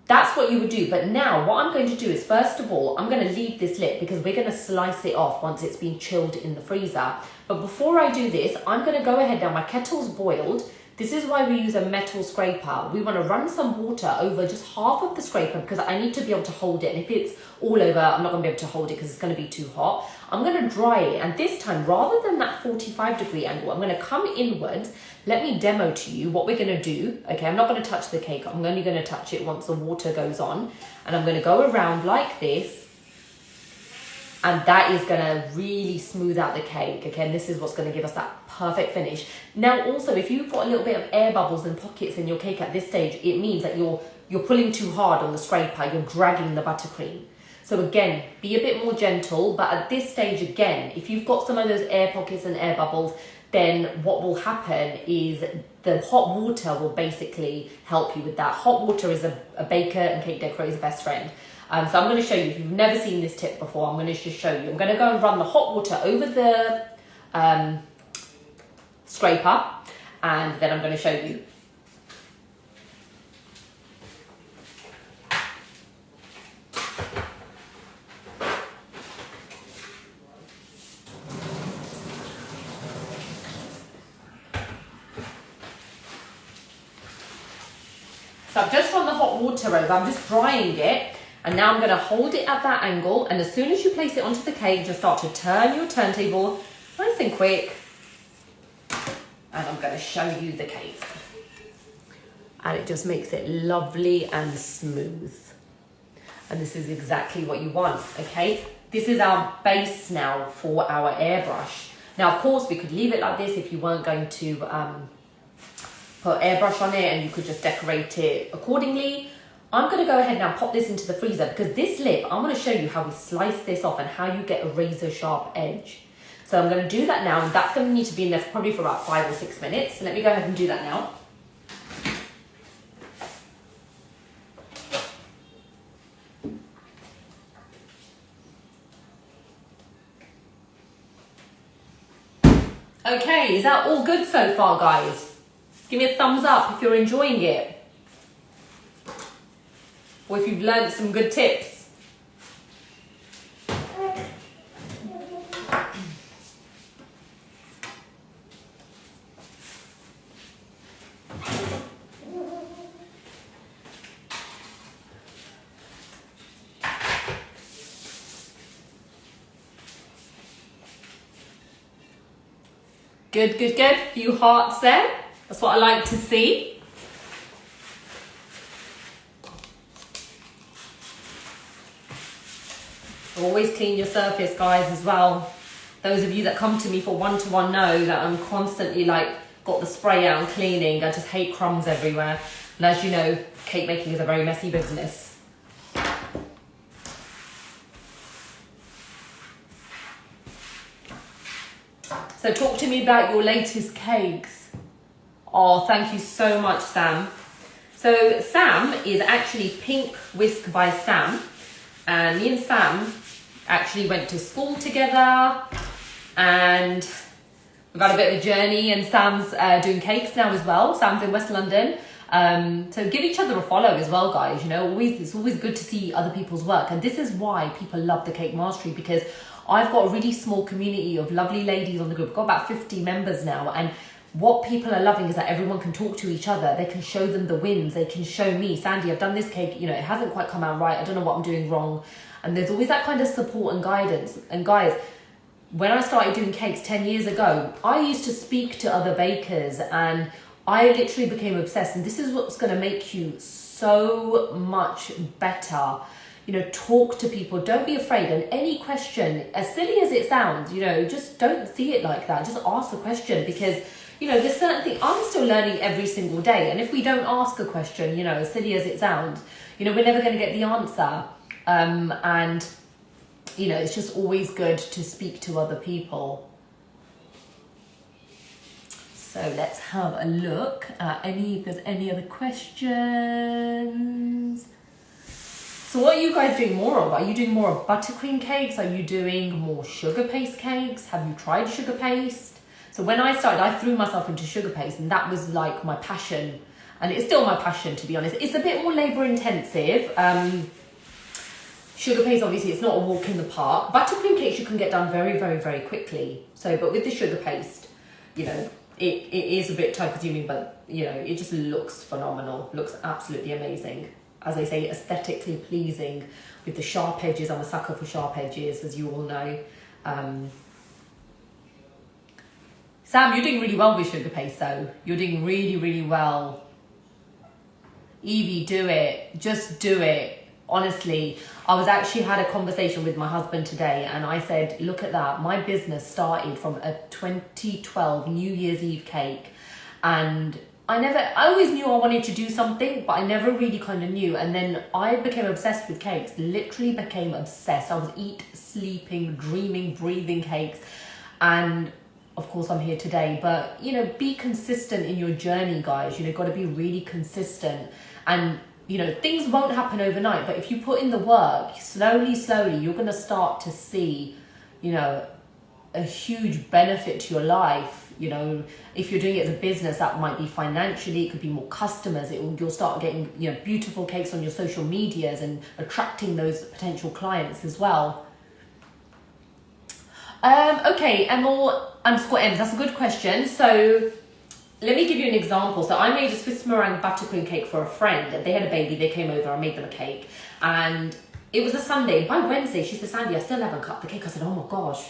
That's what you would do. But now what I'm going to do is, first of all, I'm going to leave this lip because we're going to slice it off once it's been chilled in the freezer. But before I do this, I'm going to go ahead now. My kettle's boiled. This is why we use a metal scraper. We want to run some water over just half of the scraper because I need to be able to hold it. And if it's all over, I'm not going to be able to hold it because it's going to be too hot. I'm going to dry it. And this time, rather than that 45-degree angle, I'm going to come inwards. Let me demo to you what we're going to do. Okay, I'm not going to touch the cake. I'm only going to touch it once the water goes on. And I'm going to go around like this. And that is going to really smooth out the cake, okay? And this is what's going to give us that perfect finish. Now, also, if you've got a little bit of air bubbles and pockets in your cake at this stage, it means that you're pulling too hard on the scraper. You're dragging the buttercream. So again, be a bit more gentle. But at this stage, again, if you've got some of those air pockets and air bubbles, then what will happen is the hot water will basically help you with that. Hot water is a baker and cake decorator's best friend. So I'm going to show you, if you've never seen this tip before, I'm going to just show you. I'm going to go and run the hot water over the scraper, and then I'm going to show you. So I've just run the hot water over, I'm just drying it, and now I'm gonna hold it at that angle, and as soon as you place it onto the cake, just start to turn your turntable nice and quick, and I'm gonna show you the cake. And it just makes it lovely and smooth. And this is exactly what you want, okay? This is our base now for our airbrush. Now, of course, we could leave it like this if you weren't going to put airbrush on it, and you could just decorate it accordingly. I'm gonna go ahead now and pop this into the freezer, because this lip, I'm gonna show you how we slice this off and how you get a razor sharp edge. So I'm gonna do that now, and that's gonna need to be in there probably for about 5 or 6 minutes. So let me go ahead and do that now. Okay, is that all good so far, guys? Give me a thumbs up if you're enjoying it. Or if you've learned some good tips. Good, good, good. A few hearts there. That's what I like to see. Always clean your surface, guys, as well. Those of you that come to me for one-to-one know that I'm constantly like got the spray out and cleaning. I just hate crumbs everywhere. And as you know, cake making is a very messy business. So talk to me about your latest cakes. Oh, thank you so much, Sam. So Sam is actually Pink Whisk by Sam. And me and Sam actually went to school together, and we've had a bit of a journey, and Sam's doing cakes now as well. Sam's in West London. So give each other a follow as well, guys. You know, it's always good to see other people's work. And this is why people love the Cake Mastery, because I've got a really small community of lovely ladies on the group. I've got about 50 members now, and what people are loving is that everyone can talk to each other. They can show them the wins. They can show me, Sandy, I've done this cake, you know, it hasn't quite come out right. I don't know what I'm doing wrong. And there's always that kind of support and guidance. And guys, when I started doing cakes 10 years ago, I used to speak to other bakers, and I literally became obsessed. And this is what's going to make you so much better. You know, talk to people, don't be afraid. And any question, as silly as it sounds, you know, just don't see it like that. Just ask the question, because, you know, there's certain things, I'm still learning every single day. And if we don't ask a question, you know, as silly as it sounds, you know, we're never going to get the answer. And, you know, it's just always good to speak to other people. So let's have a look at if there's any other questions. So what are you guys doing more of? Are you doing more of buttercream cakes? Are you doing more sugar paste cakes? Have you tried sugar paste? So when I started, I threw myself into sugar paste, and that was like my passion. And it's still my passion, to be honest. It's a bit more labor intensive. Sugar paste, obviously, it's not a walk in the park. Buttercream cakes you can get done very, very, very quickly. So, but with the sugar paste, you know, it is a bit time consuming, but, you know, it just looks phenomenal. Looks absolutely amazing. As I say, aesthetically pleasing with the sharp edges. I'm a sucker for sharp edges, as you all know. Sam, you're doing really well with sugar paste, though. You're doing really, really well. Evie, do it. Just do it. Honestly, I was actually had a conversation with my husband today, and I said, look at that. My business started from a 2012 New Year's Eve cake, and I always knew I wanted to do something, but I never really kind of knew. And then I became obsessed with cakes, literally became obsessed. I was sleeping, dreaming, breathing cakes. And of course I'm here today, but you know, be consistent in your journey, guys. You know, got to be really consistent. And you know, things won't happen overnight, but if you put in the work, slowly, you're going to start to see, you know, a huge benefit to your life. You know, if you're doing it as a business, that might be financially, it could be more customers. You'll start getting, you know, beautiful cakes on your social medias and attracting those potential clients as well. Okay, Emil_M's, that's a good question. So let me give you an example. So I made a Swiss meringue buttercream cake for a friend. They had a baby, they came over, I made them a cake. And it was a Sunday. By Wednesday, she said, Sandy, I still haven't cut the cake. I said, oh my gosh,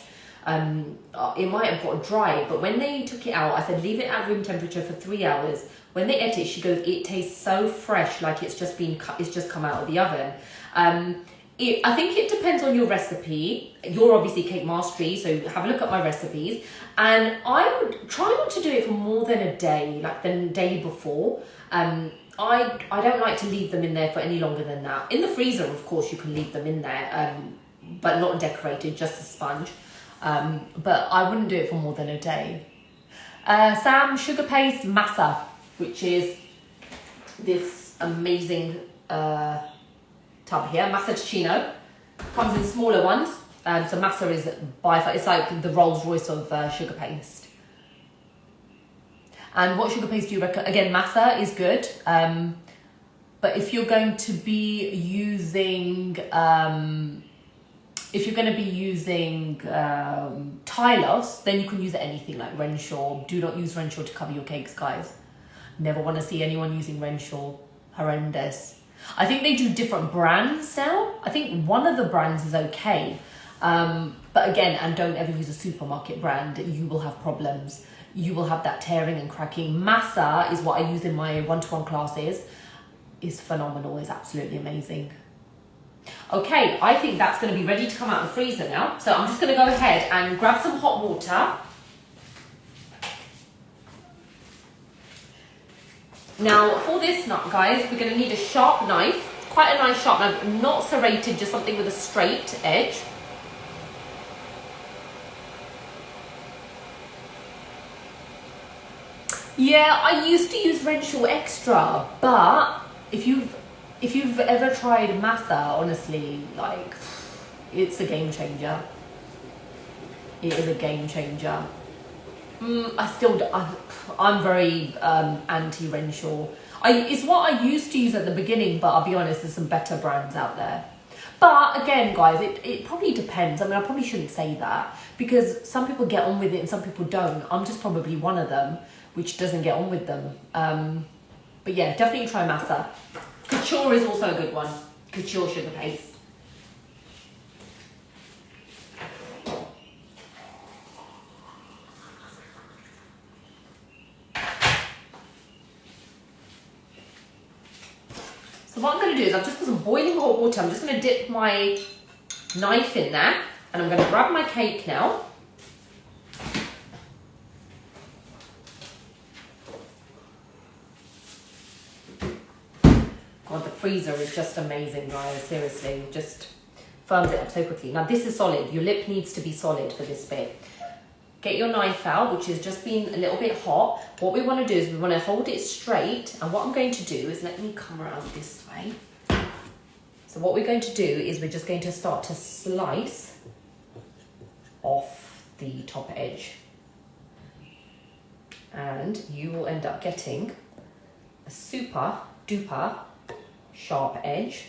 it might have got dry. But when they took it out, I said, leave it at room temperature for 3 hours. When they ate it, she goes, it tastes so fresh, like it's just been cut, it's just come out of the oven. I think it depends on your recipe. You're obviously cake mastery, so have a look at my recipes. And I would try not to do it for more than a day, like the day before. I don't like to leave them in there for any longer than that. In the freezer, of course, you can leave them in there, but not decorated, just a sponge. But I wouldn't do it for more than a day. Sam, sugar paste masa, which is this amazing tub here, Massachusetts. Comes in smaller ones. So masa is by far, it's like the Rolls Royce of sugar paste. And what sugar paste do you recommend? Again, masa is good. But if you're going to be using, Tylos, then you can use anything like Renshaw. Do not use Renshaw to cover your cakes, guys. Never want to see anyone using Renshaw. Horrendous. I think they do different brands now. I think one of the brands is okay. But again, and don't ever use a supermarket brand. You will have problems. You will have that tearing and cracking. Masa is what I use in my one-to-one classes. Is phenomenal. Is absolutely amazing. Okay, I think that's going to be ready to come out of the freezer now. So I'm just going to go ahead and grab some hot water. Now, for this nut, guys, we're going to need a sharp knife. Quite a nice sharp knife, not serrated, just something with a straight edge. Yeah, I used to use Renshaw Extra, but if you've ever tried masa, honestly, like, it's a game changer. It is a game changer. I'm very anti Renshaw. It's what I used to use at the beginning, but I'll be honest, there's some better brands out there. But again, guys, it probably depends. I mean, I probably shouldn't say that because some people get on with it and some people don't. I'm just probably one of them which doesn't get on with them. But yeah, definitely try masa. Couture is also a good one. Couture sugar paste. So what I'm going to do is I've just put some boiling hot water. I'm just going to dip my knife in there and I'm going to grab my cake now. God, the freezer is just amazing, guys. Seriously, just firms it up so quickly. Now this is solid. Your lip needs to be solid for this bit. Get your knife out, which has just been a little bit hot. What we want to do is we want to hold it straight. And what I'm going to do is, let me come around this way. So what we're going to do is we're just going to start to slice off the top edge. And you will end up getting a super duper sharp edge,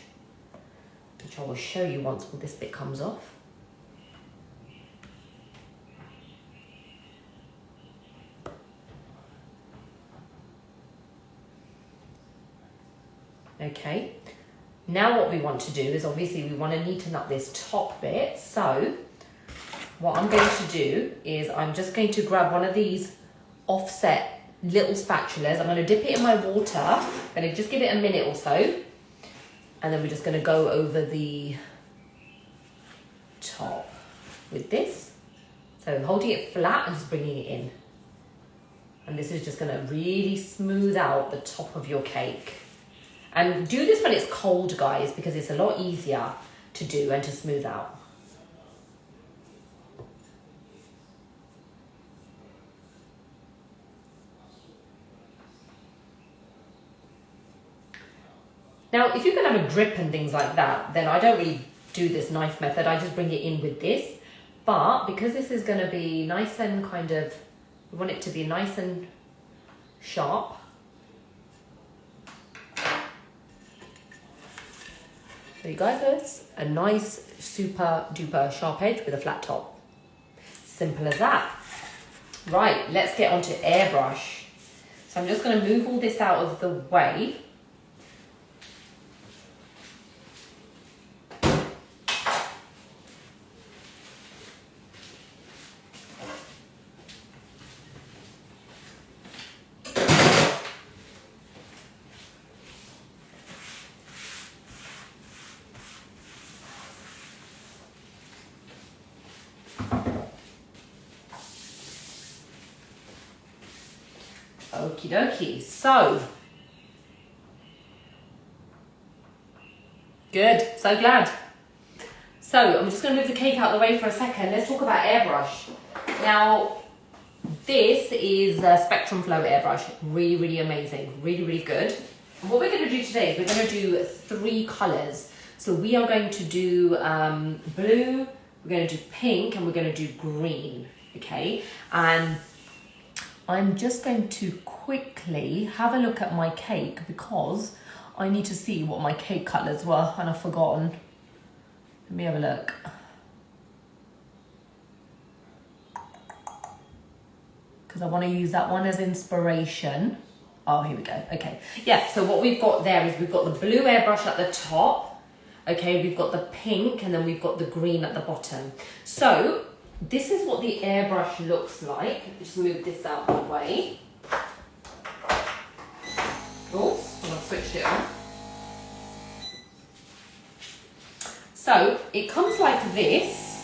which I will show you once all this bit comes off. Okay, now what we want to do is obviously we want to neaten up this top bit. So what I'm going to do is I'm just going to grab one of these offset little spatulas. I'm going to dip it in my water. I'm going to just give it a minute or so. And then we're just going to go over the top with this. So holding it flat and just bringing it in. And this is just going to really smooth out the top of your cake. And do this when it's cold, guys, because it's a lot easier to do and to smooth out. Now, if you're going to have a drip and things like that, then I don't really do this knife method. I just bring it in with this. But because this is going to be nice and kind of, we want it to be nice and sharp. There you go, guys. A nice, super duper sharp edge with a flat top. Simple as that. Right, let's get on to airbrush. So I'm just going to move all this out of the way. Okie dokie. So, good. So glad. So, I'm just going to move the cake out of the way for a second. Let's talk about airbrush. Now, this is a Spectrum Flow airbrush. Really, really amazing. Really, really good. And what we're going to do today is we're going to do 3 colours. So, we are going to do blue, we're going to do pink, and we're going to do green. Okay? And I'm just going to quickly have a look at my cake because I need to see what my cake colours were and I've forgotten. Let me have a look. Because I want to use that one as inspiration. Oh, here we go. Okay. Yeah, so what we've got there is we've got the blue airbrush at the top. Okay, we've got the pink and then we've got the green at the bottom. So this is what the airbrush looks like. Just move this out of the way. Oops, I'm going to switch it on. So it comes like this.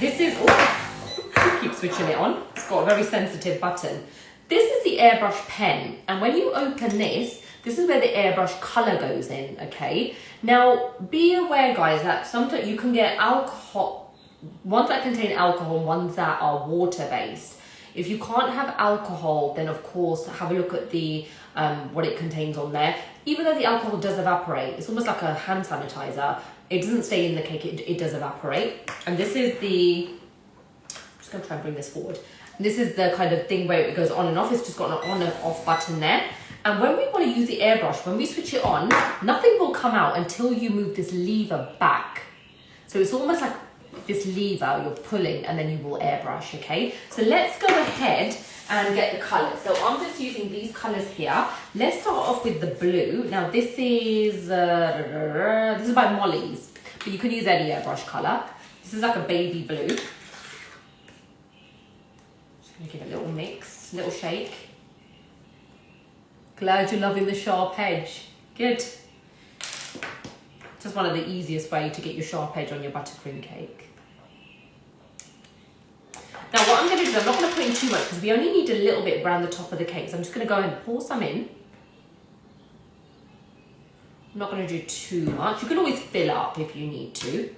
This is, oh, keep switching it on. It's got a very sensitive button. This is the airbrush pen. And when you open this, this is where the airbrush colour goes in, okay? Now, be aware, guys, that sometimes you can get alcohol, ones that contain alcohol, ones that are water-based. If you can't have alcohol, then of course have a look at the what it contains on there. Even though the alcohol does evaporate, it's almost like a hand sanitizer. It doesn't stay in the cake, it does evaporate. And this is the, I'm just gonna try and bring this forward. This is the kind of thing where it goes on and off. It's just got an on and off button there. And when we want to use the airbrush, when we switch it on, nothing will come out until you move this lever back. So it's almost like this lever you're pulling and then you will airbrush, okay? So let's go ahead and get the colours. So I'm just using these colours here. Let's start off with the blue. Now this is by Molly's, but you can use any airbrush colour. This is like a baby blue. Just gonna give it a little mix, little shake. Glad you're loving the sharp edge. Good. Just one of the easiest way to get your sharp edge on your buttercream cake. Now what I'm going to do, I'm not going to put in too much because we only need a little bit around the top of the cake. So I'm just going to go and pour some in. I'm not going to do too much. You can always fill up if you need to.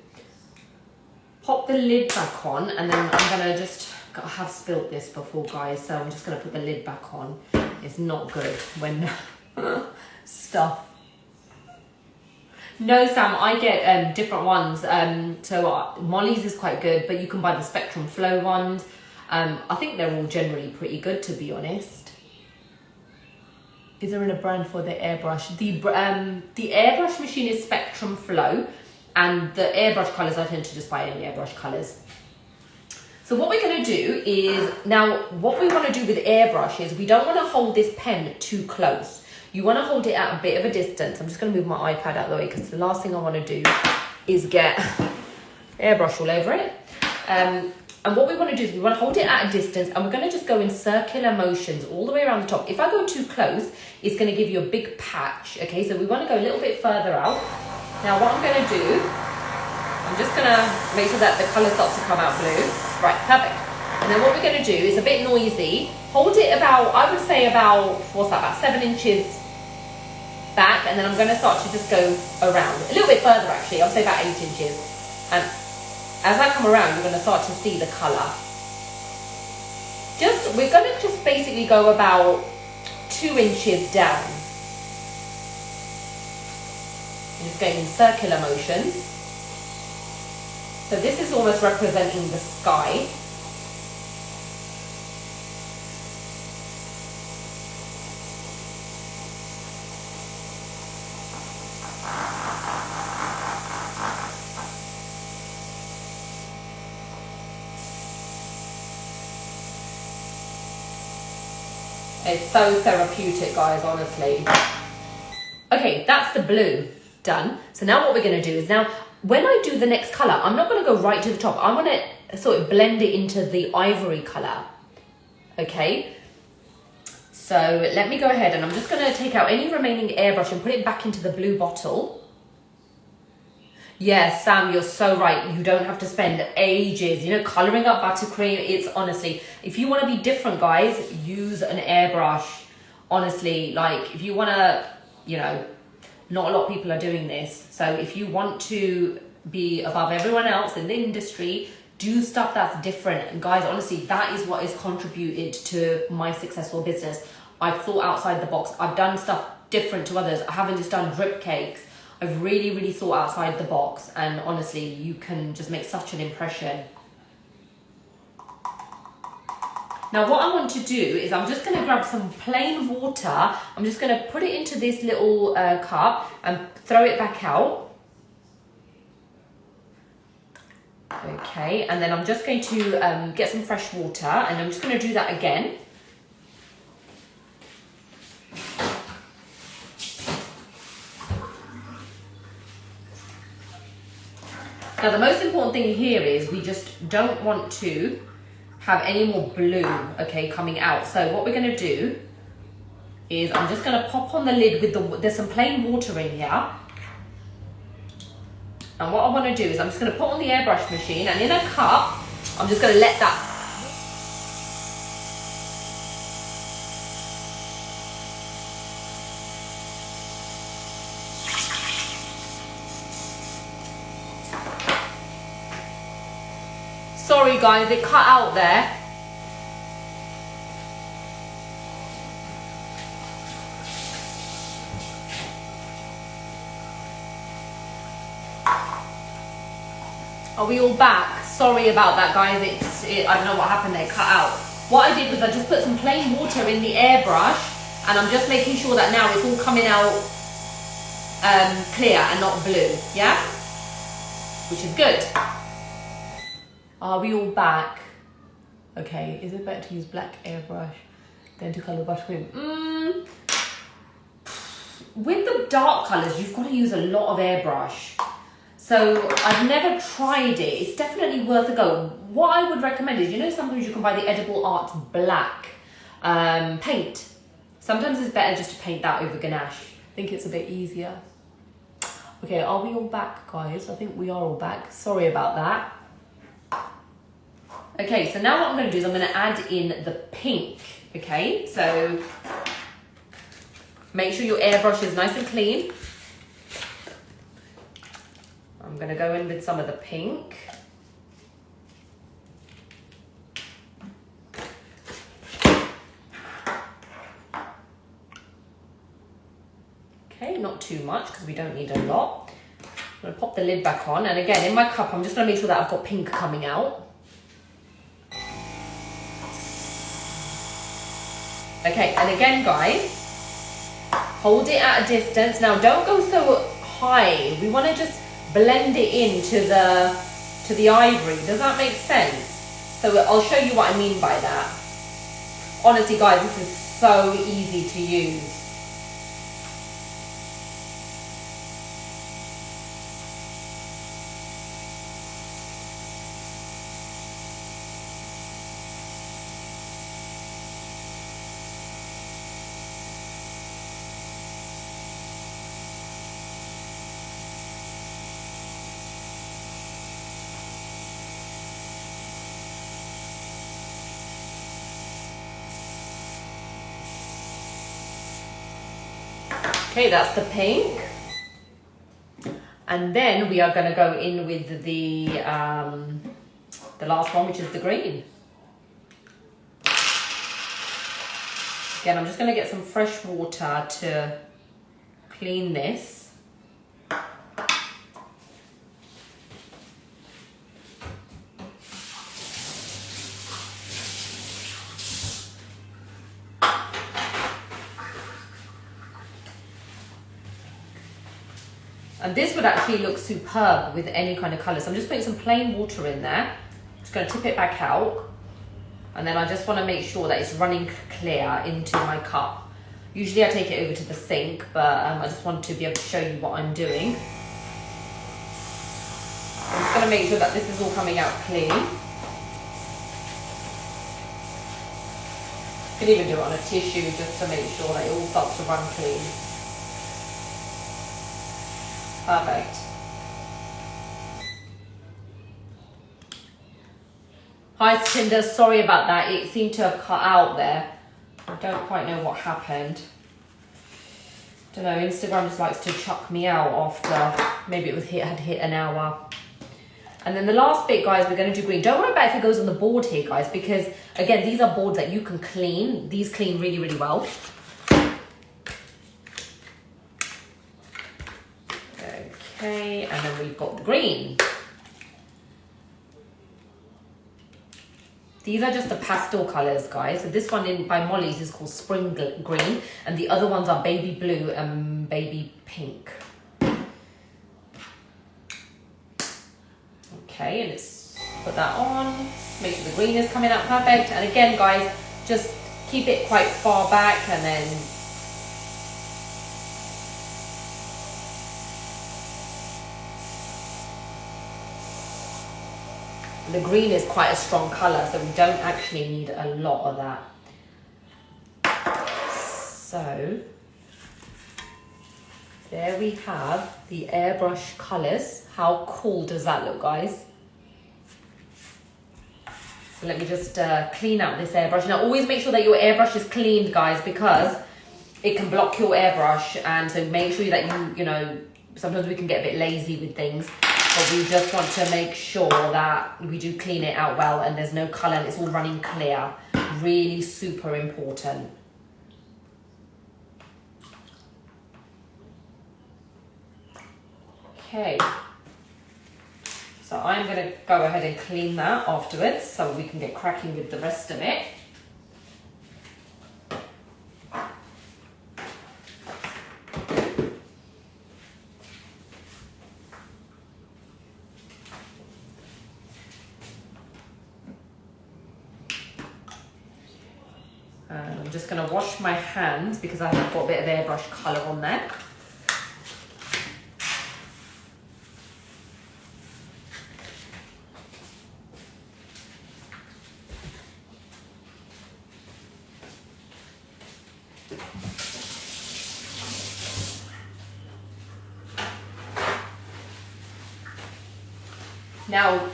Pop the lid back on and then I'm going to just, I have spilt this before, guys, so I'm just going to put the lid back on. It's not good when stuff. No, Sam, I get different ones. So Molly's is quite good, but you can buy the Spectrum Flow ones. I think they're all generally pretty good, to be honest. Is there a brand for the airbrush? The airbrush machine is Spectrum Flow, and the airbrush colours, I tend to just buy any airbrush colours. So what we're going to do is, now what we want to do with airbrush is we don't want to hold this pen too close. You want to hold it at a bit of a distance. I'm just going to move my iPad out of the way because the last thing I want to do is get airbrush all over it. And what we want to do is we want to hold it at a distance and we're going to just go in circular motions all the way around the top. If I go too close, it's going to give you a big patch. Okay, so we want to go a little bit further out. Now what I'm going to do, I'm just going to make sure that the colour starts to come out blue. Right, perfect. And then what we're going to do is a bit noisy. Hold it about, I would say about, what's that, about 7 inches back. And then I'm going to start to just go around. A little bit further actually, I'll say about 8 inches. And as I come around, you're going to start to see the colour. We're going to just basically go about 2 inches down. I'm just going in circular motions. So this is almost representing the sky. It's so therapeutic, guys, honestly. Okay, that's the blue done. So now what we're going to do is, now when I do the next color, I'm not going to go right to the top. I want to sort of blend it into the ivory color. Okay, so let me go ahead and I'm just going to take out any remaining airbrush and put it back into the blue bottle. Yes, Sam, you're so right. You don't have to spend ages, you know, colouring up buttercream. It's honestly, if you want to be different, guys, use an airbrush. Honestly, like if you want to, you know, not a lot of people are doing this. So if you want to be above everyone else in the industry, do stuff that's different. And guys, honestly, that is what has contributed to my successful business. I've thought outside the box. I've done stuff different to others. I haven't just done drip cakes. I've really thought outside the box, and honestly, you can just make such an impression. Now what I want to do is I'm just going to grab some plain water. I'm just going to put it into this little cup and throw it back out. Okay, and then I'm just going to get some fresh water, and I'm just going to do that again. Now the most important thing here is we just don't want to have any more blue, okay, coming out. So what we're going to do is I'm just going to pop on the lid with the, there's some plain water in here. And what I want to do is I'm just going to put on the airbrush machine, and in a cup, I'm just going to let that. Sorry guys, it cut out there. Are we all back? Sorry about that, guys. I don't know what happened there, cut out. What I did was I just put some plain water in the airbrush, and I'm just making sure that now it's all coming out clear and not blue, yeah? Which is good. Are we all back? Okay, is it better to use black airbrush than to colour buttercream? With the dark colours, you've got to use a lot of airbrush. So I've never tried it. It's definitely worth a go. What I would recommend is, you know, sometimes you can buy the Edible Arts black paint. Sometimes it's better just to paint that over ganache. I think it's a bit easier. Okay, are we all back, guys? I think we are all back. Sorry about that. Okay, so now what I'm going to do is I'm going to add in the pink, okay? So make sure your airbrush is nice and clean. I'm going to go in with some of the pink. Okay, not too much because we don't need a lot. I'm going to pop the lid back on, and again, in my cup, I'm just going to make sure that I've got pink coming out. Okay, and again, guys, hold it at a distance. Now, don't go so high. We want to just blend it into the ivory. Does that make sense? So I'll show you what I mean by that. Honestly, guys, this is so easy to use. Okay, that's the pink. And then we are going to go in with the last one, which is the green. Again, I'm just going to get some fresh water to clean this. And this would actually look superb with any kind of colour. So I'm just putting some plain water in there. Just going to tip it back out. And then I just want to make sure that it's running clear into my cup. Usually I take it over to the sink, but I just want to be able to show you what I'm doing. I'm just going to make sure that this is all coming out clean. You can even do it on a tissue just to make sure that it all starts to run clean. Perfect. Hi Tinder, sorry about that. It seemed to have cut out there. I don't quite know what happened. Don't know, Instagram just likes to chuck me out after maybe had hit an hour. And then the last bit, guys, we're going to do green. Don't worry about if it goes on the board here, guys, because again, these are boards that you can clean. These clean really, really well. Okay, and then we've got the green. These are just the pastel colours, guys. So this one by Molly's is called Spring Green, and the other ones are Baby Blue and Baby Pink. Okay, and let's put that on. Make sure the green is coming out perfect. And again, guys, just keep it quite far back, and then the green is quite a strong colour, so we don't actually need a lot of that. So there we have the airbrush colours. How cool does that look, guys? So let me just clean out this airbrush. Now always make sure that your airbrush is cleaned, guys, because it can block your airbrush. And so make sure that you know, sometimes we can get a bit lazy with things, but we just want to make sure that we do clean it out well and there's no colour and it's all running clear. Really super important. Okay. So I'm going to go ahead and clean that afterwards so we can get cracking with the rest of it. And I'm just going to wash my hands because I have got a bit of airbrush colour on there. Now,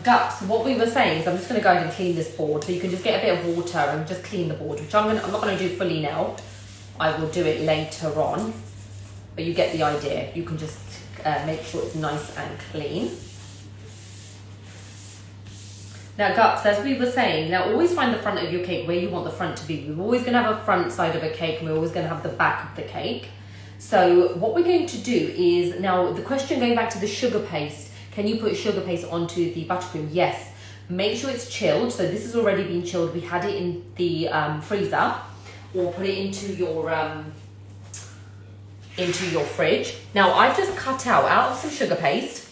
ducks, what we were saying is I'm just going to go ahead and clean this board. So you can just get a bit of water and just clean the board, which I'm not going to do fully now. I will do it later on. But you get the idea. You can just make sure it's nice and clean. Now, ducks, as we were saying, now always find the front of your cake where you want the front to be. We're always going to have a front side of a cake and we're always going to have the back of the cake. So what we're going to do is, now the question going back to the sugar paste, can you put sugar paste onto the buttercream? Yes. Make sure it's chilled. So this has already been chilled. We had it in the freezer, or put it into your fridge. Now I've just cut out of some sugar paste.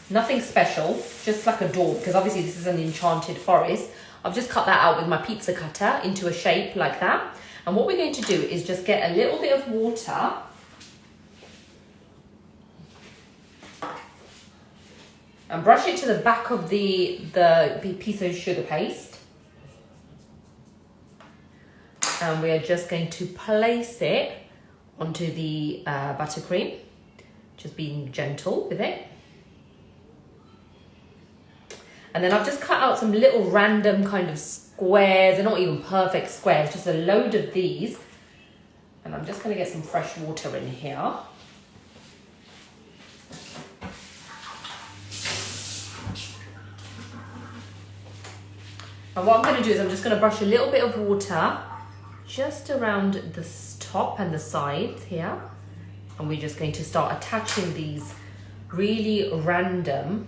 Nothing special, just like a door, because obviously this is an enchanted forest. I've just cut that out with my pizza cutter into a shape like that. And what we're going to do is just get a little bit of water. And brush it to the back of the piece of sugar paste. And we are just going to place it onto the buttercream. Just being gentle with it. And then I've just cut out some little random kind of squares. They're not even perfect squares, just a load of these. And I'm just going to get some fresh water in here. And what I'm going to do is I'm just going to brush a little bit of water just around the top and the sides here. And we're just going to start attaching these really random.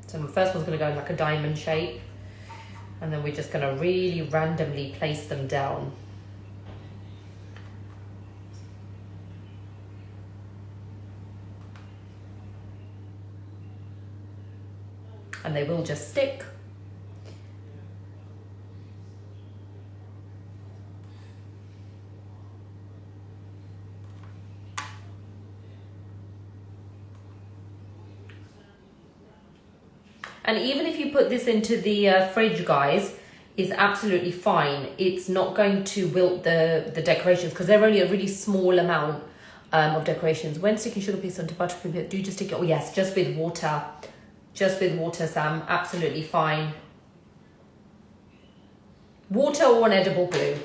So the first one's going to go in like a diamond shape. And then we're just going to really randomly place them down. And they will just stick. And even if you put this into the fridge, guys, is absolutely fine. It's not going to wilt the decorations because they're only a really small amount of decorations. When sticking sugar pieces onto buttercream, do you just stick it? Oh yes, just with water. Just with water, Sam. Absolutely fine. Water or an edible glue.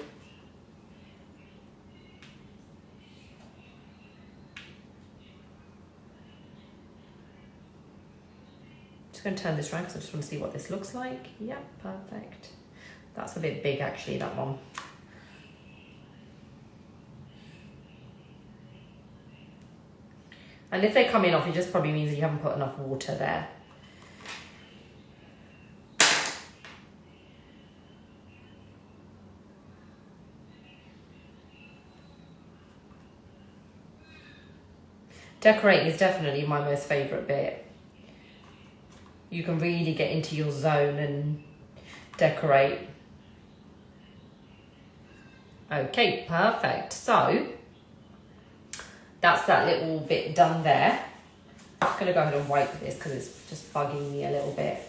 Just going to turn this around because I just want to see what this looks like. Yep, perfect. That's a bit big actually, that one. And if they're coming off, it just probably means that you haven't put enough water there. Decorating is definitely my most favourite bit. You can really get into your zone and decorate. Okay, perfect. So that's that little bit done there. I'm just going to go ahead and wipe this because it's just bugging me a little bit.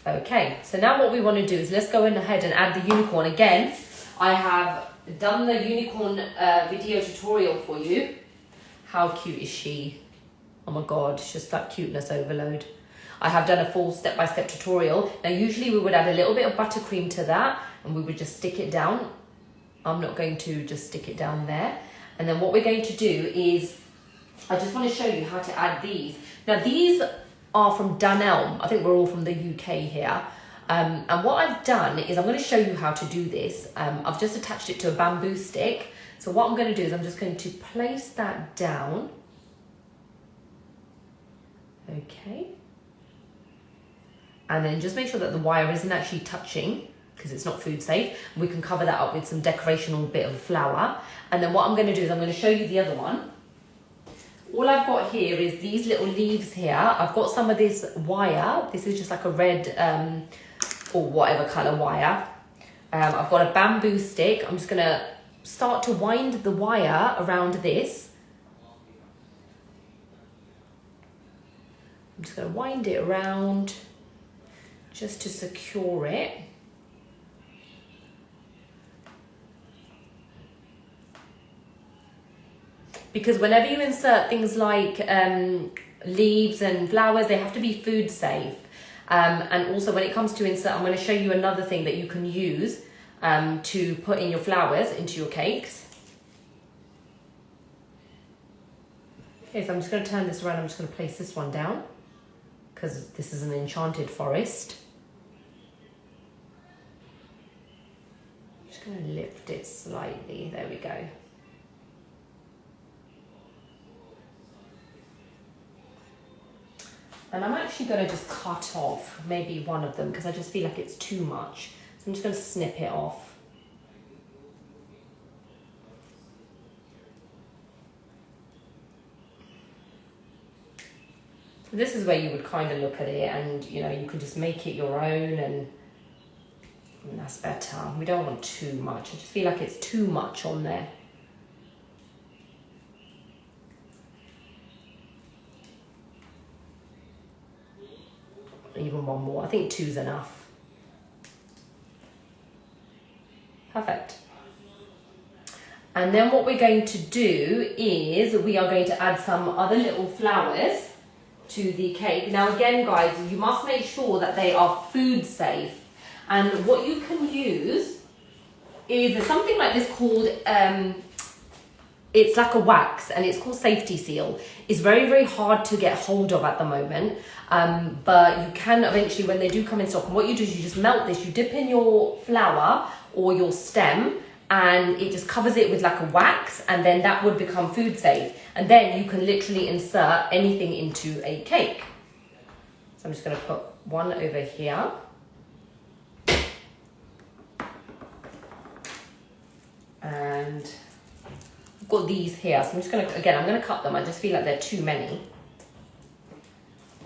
Okay, so now what we want to do is let's go in ahead and add the unicorn. Again, I have done the unicorn video tutorial for you. How cute is she? Oh my god, it's just that cuteness overload. I have done a full step-by-step tutorial. Now usually we would add a little bit of buttercream to that and we would just stick it down. I'm not going to just stick it down there. And then what we're going to do is, I just want to show you how to add these. Now these are from Dunelm. I think we're all from the UK here. And what I've done is I'm going to show you how to do this. I've just attached it to a bamboo stick. So what I'm going to do is I'm just going to place that down. Okay. And then just make sure that the wire isn't actually touching because it's not food safe. We can cover that up with some decorational bit of flour. And then what I'm going to do is I'm going to show you the other one. All I've got here is these little leaves here. I've got some of this wire. This is just like a red or whatever colour wire. I've got a bamboo stick. I'm just going to start to wind the wire around this. I'm just going to wind it around just to secure it. Because whenever you insert things like leaves and flowers, they have to be food safe. And also when it comes to insert, I'm going to show you another thing that you can use to put in your flowers into your cakes. Okay, so I'm just going to turn this around. I'm just going to place this one down because this is an enchanted forest. I'm just going to lift it slightly. There we go. And I'm actually going to just cut off maybe one of them because I just feel like it's too much. So I'm just going to snip it off. This is where you would kind of look at it and, you know, you could just make it your own and that's better. We don't want too much. I just feel like it's too much on there. Even one more. I think two's enough. Perfect. And then what we're going to do is we are going to add some other little flowers to the cake. Now again, guys, you must make sure that they are food safe. And what you can use is there's something like this called, it's like a wax and it's called Safety Seal. It's very, very hard to get hold of at the moment. But you can eventually when they do come in stock. And what you do is you just melt this, you dip in your flour or your stem and it just covers it with like a wax and then that would become food safe. And then you can literally insert anything into a cake. So I'm just going to put one over here. And I've got these here. So I'm just going to, again, I'm going to cut them. I just feel like they're too many.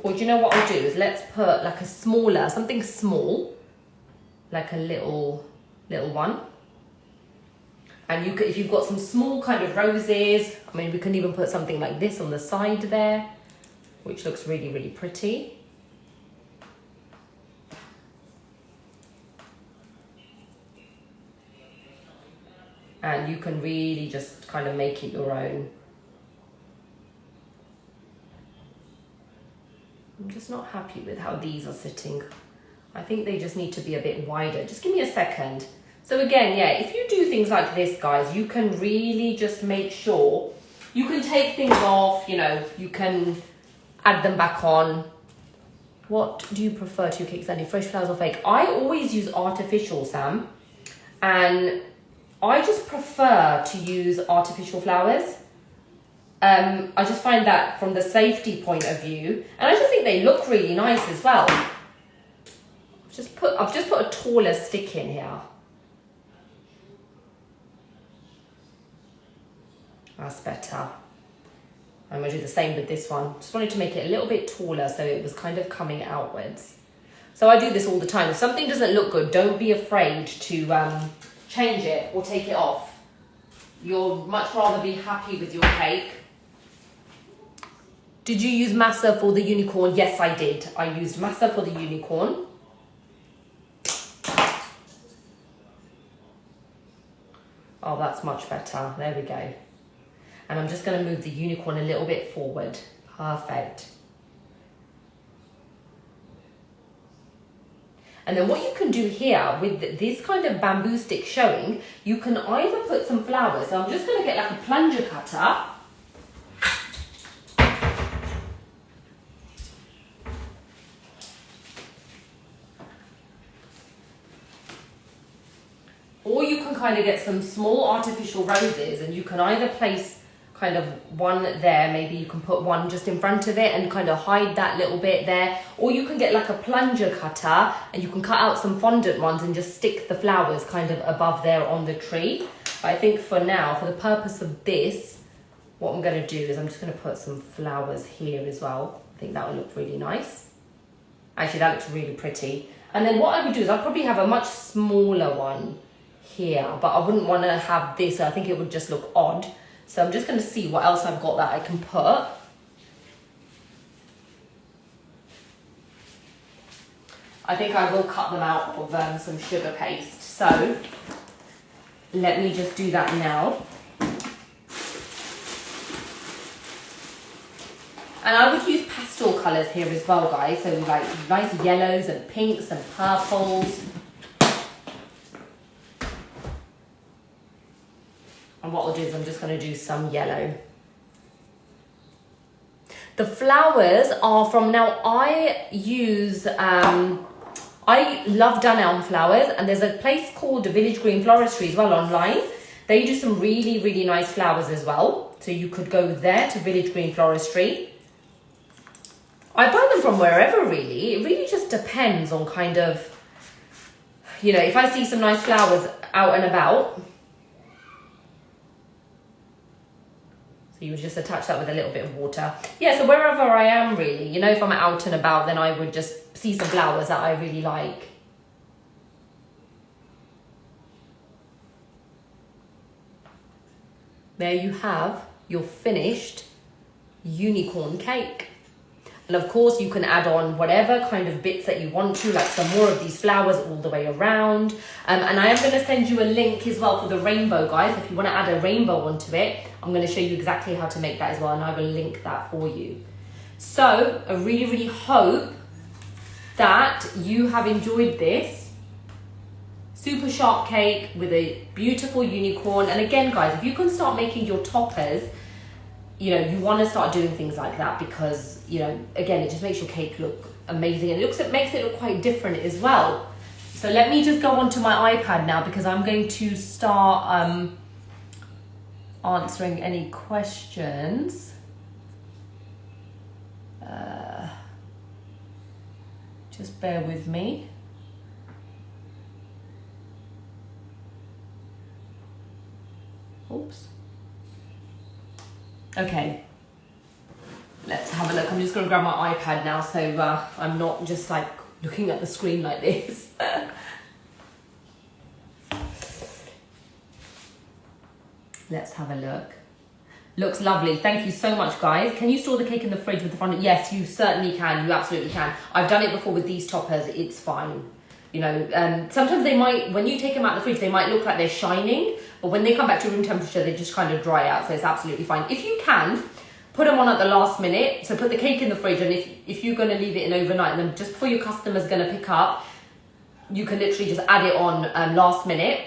Or do you know what I'll do is let's put like a smaller, something small, like a little one. And you could, if you've got some small kind of roses, I mean, we can even put something like this on the side there, which looks really, really pretty. And you can really just kind of make it your own. I'm just not happy with how these are sitting. I think they just need to be a bit wider. Just give me a second. So again, yeah, if you do things like this, guys, you can really just make sure you can take things off, you know, you can add them back on. What do you prefer to your cakes, Andy? Fresh flowers or fake? I always use artificial, Sam, and I just prefer to use artificial flowers. I just find that from the safety point of view, and I just think they look really nice as well. I've just put a taller stick in here. That's better. I'm going to do the same with this one. Just wanted to make it a little bit taller so it was kind of coming outwards. So I do this all the time. If something doesn't look good, don't be afraid to change it or take it off. You'll much rather be happy with your cake. Did you use masa for the unicorn? Yes, I did. I used masa for the unicorn. Oh, that's much better. There we go. And I'm just going to move the unicorn a little bit forward. Perfect. And then what you can do here with this kind of bamboo stick showing, you can either put some flowers. So I'm just going to get like a plunger cutter. Or you can kind of get some small artificial roses and you can either place kind of one there, maybe you can put one just in front of it and kind of hide that little bit there, or you can get like a plunger cutter and you can cut out some fondant ones and just stick the flowers kind of above there on the tree. But I think for now, for the purpose of this, what I'm going to do is I'm just going to put some flowers here as well. I think that will look really nice. Actually, that looks really pretty. And then what I would do is I'll probably have a much smaller one here, but I wouldn't want to have this. I think it would just look odd. So I'm just going to see what else I've got that I can put. I think I will cut them out of some sugar paste. So let me just do that now. And I would use pastel colours here as well, guys. So like nice yellows and pinks and purples. And what I'll do is I'm just going to do some yellow. The flowers are from, now I use, I love Dunelm flowers, and there's a place called Village Green Floristry as well online. They do some really, really nice flowers as well. So you could go there to Village Green Floristry. I buy them from wherever really. It really just depends on kind of, you know, if I see some nice flowers out and about. So you would just attach that with a little bit of water. Yeah, so wherever I am really, you know, if I'm out and about, then I would just see some flowers that I really like. There you have your finished unicorn cake. And of course you can add on whatever kind of bits that you want to, like some more of these flowers all the way around. And I am going to send you a link as well for the rainbow, guys. If you want to add a rainbow onto it, I'm going to show you exactly how to make that as well. And I will link that for you. So I really, really hope that you have enjoyed this. Super sharp cake with a beautiful unicorn. And again, guys, if you can start making your toppers, you know, you want to start doing things like that because, you know, again, it just makes your cake look amazing and it makes it look quite different as well. So let me just go onto my iPad now because I'm going to start answering any questions. Just bear with me. Oops. Okay, let's have a look. I'm just going to grab my iPad now so I'm not just like looking at the screen like this. Let's have a look. Looks lovely. Thank you so much, guys. Can you store the cake in the fridge with the front? Yes, you certainly can. You absolutely can. I've done it before with these toppers. It's fine. You know, sometimes they might, when you take them out of the fridge, they might look like they're shining, but when they come back to room temperature, they just kind of dry out. So it's absolutely fine. If you can, put them on at the last minute. So put the cake in the fridge, and if you're going to leave it in overnight, then just before your customer's going to pick up, you can literally just add it on last minute,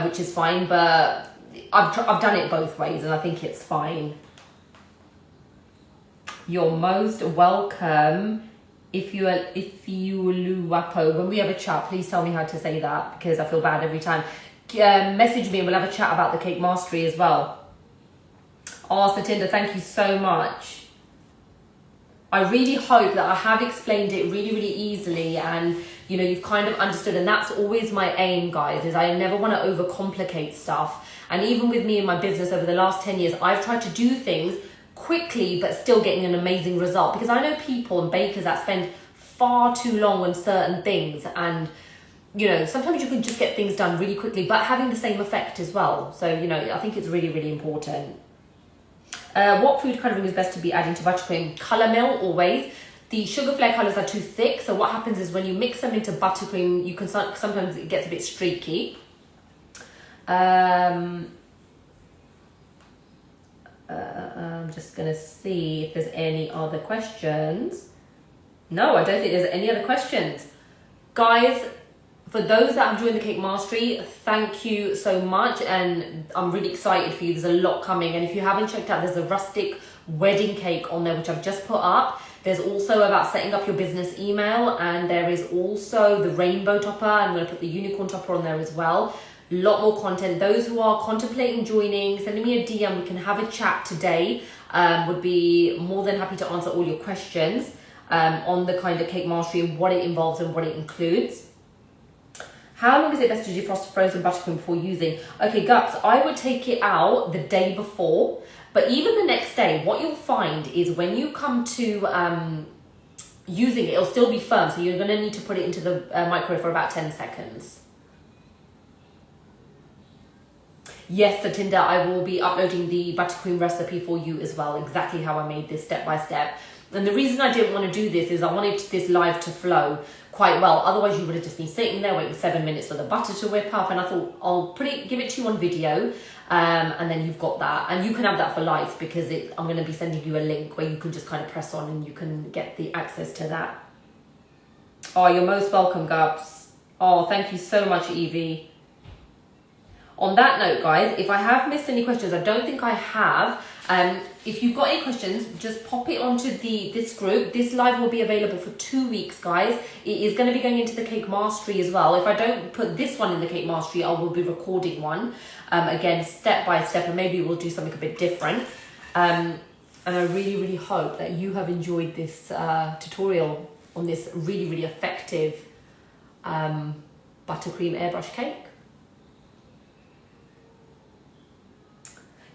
which is fine. But I've done it both ways, and I think it's fine. You're most welcome. If you Luwapo, when we have a chat, please tell me how to say that, because I feel bad every time. Message me and we'll have a chat about the cake mastery as well. Oh, Satinda, thank you so much. I really hope that I have explained it really, really easily, and you know, you've kind of understood, and that's always my aim, guys, is I never want to overcomplicate stuff. And even with me in my business over the last 10 years, I've tried to do things quickly but still getting an amazing result, because I know people and bakers that spend far too long on certain things, and you know, sometimes you can just get things done really quickly but having the same effect as well. So you know, I think it's really, really important. What food colouring is best to be adding to buttercream? Colour mill, always. The sugar flare colours are too thick, so what happens is when you mix them into buttercream, you can sometimes it gets a bit streaky. I'm just gonna see if there's any other questions. No, I don't think there's any other questions. Guys, for those that have joined the Cake Mastery, thank you so much, and I'm really excited for you. There's a lot coming, and if you haven't checked out, there's a rustic wedding cake on there which I've just put up. There's also about setting up your business email, and there is also the rainbow topper. I'm going to put the unicorn topper on there as well. A lot more content. Those who are contemplating joining, sending me a DM. We can have a chat today. Would be more than happy to answer all your questions on the kind of Cake Mastery and what it involves and what it includes. How long is it best to defrost frozen buttercream before using? Okay, Guts, I would take it out the day before, but even the next day, what you'll find is when you come to using it, it'll still be firm, so you're going to need to put it into the microwave for about 10 seconds. Yes, Satinda, I will be uploading the buttercream recipe for you as well, exactly how I made this step by step. And the reason I didn't want to do this is I wanted this live to flow quite well. Otherwise, you would have just been sitting there waiting 7 minutes for the butter to whip up. And I thought I'll give it to you on video, and then you've got that. And you can have that for life, because I'm going to be sending you a link where you can just kind of press on and you can get the access to that. Oh, you're most welcome, Gubs. Oh, thank you so much, Evie. On that note, guys, if I have missed any questions, I don't think I have. If you've got any questions, just pop it onto this group. This live will be available for 2 weeks, guys. It is going to be going into the Cake Mastery as well. If I don't put this one in the Cake Mastery, I will be recording one, again, step by step, and maybe we'll do something a bit different. And I really, really hope that you have enjoyed this tutorial on this really, really effective buttercream airbrush cake.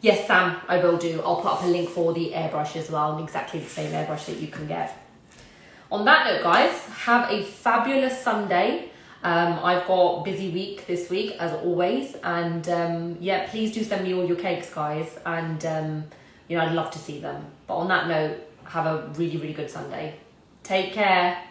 Yes, Sam, I will do. I'll put up a link for the airbrush as well, and exactly the same airbrush that you can get. On that note, guys, have a fabulous Sunday. I've got a busy week this week, as always. And yeah, please do send me all your cakes, guys. And, you know, I'd love to see them. But on that note, have a really, really good Sunday. Take care.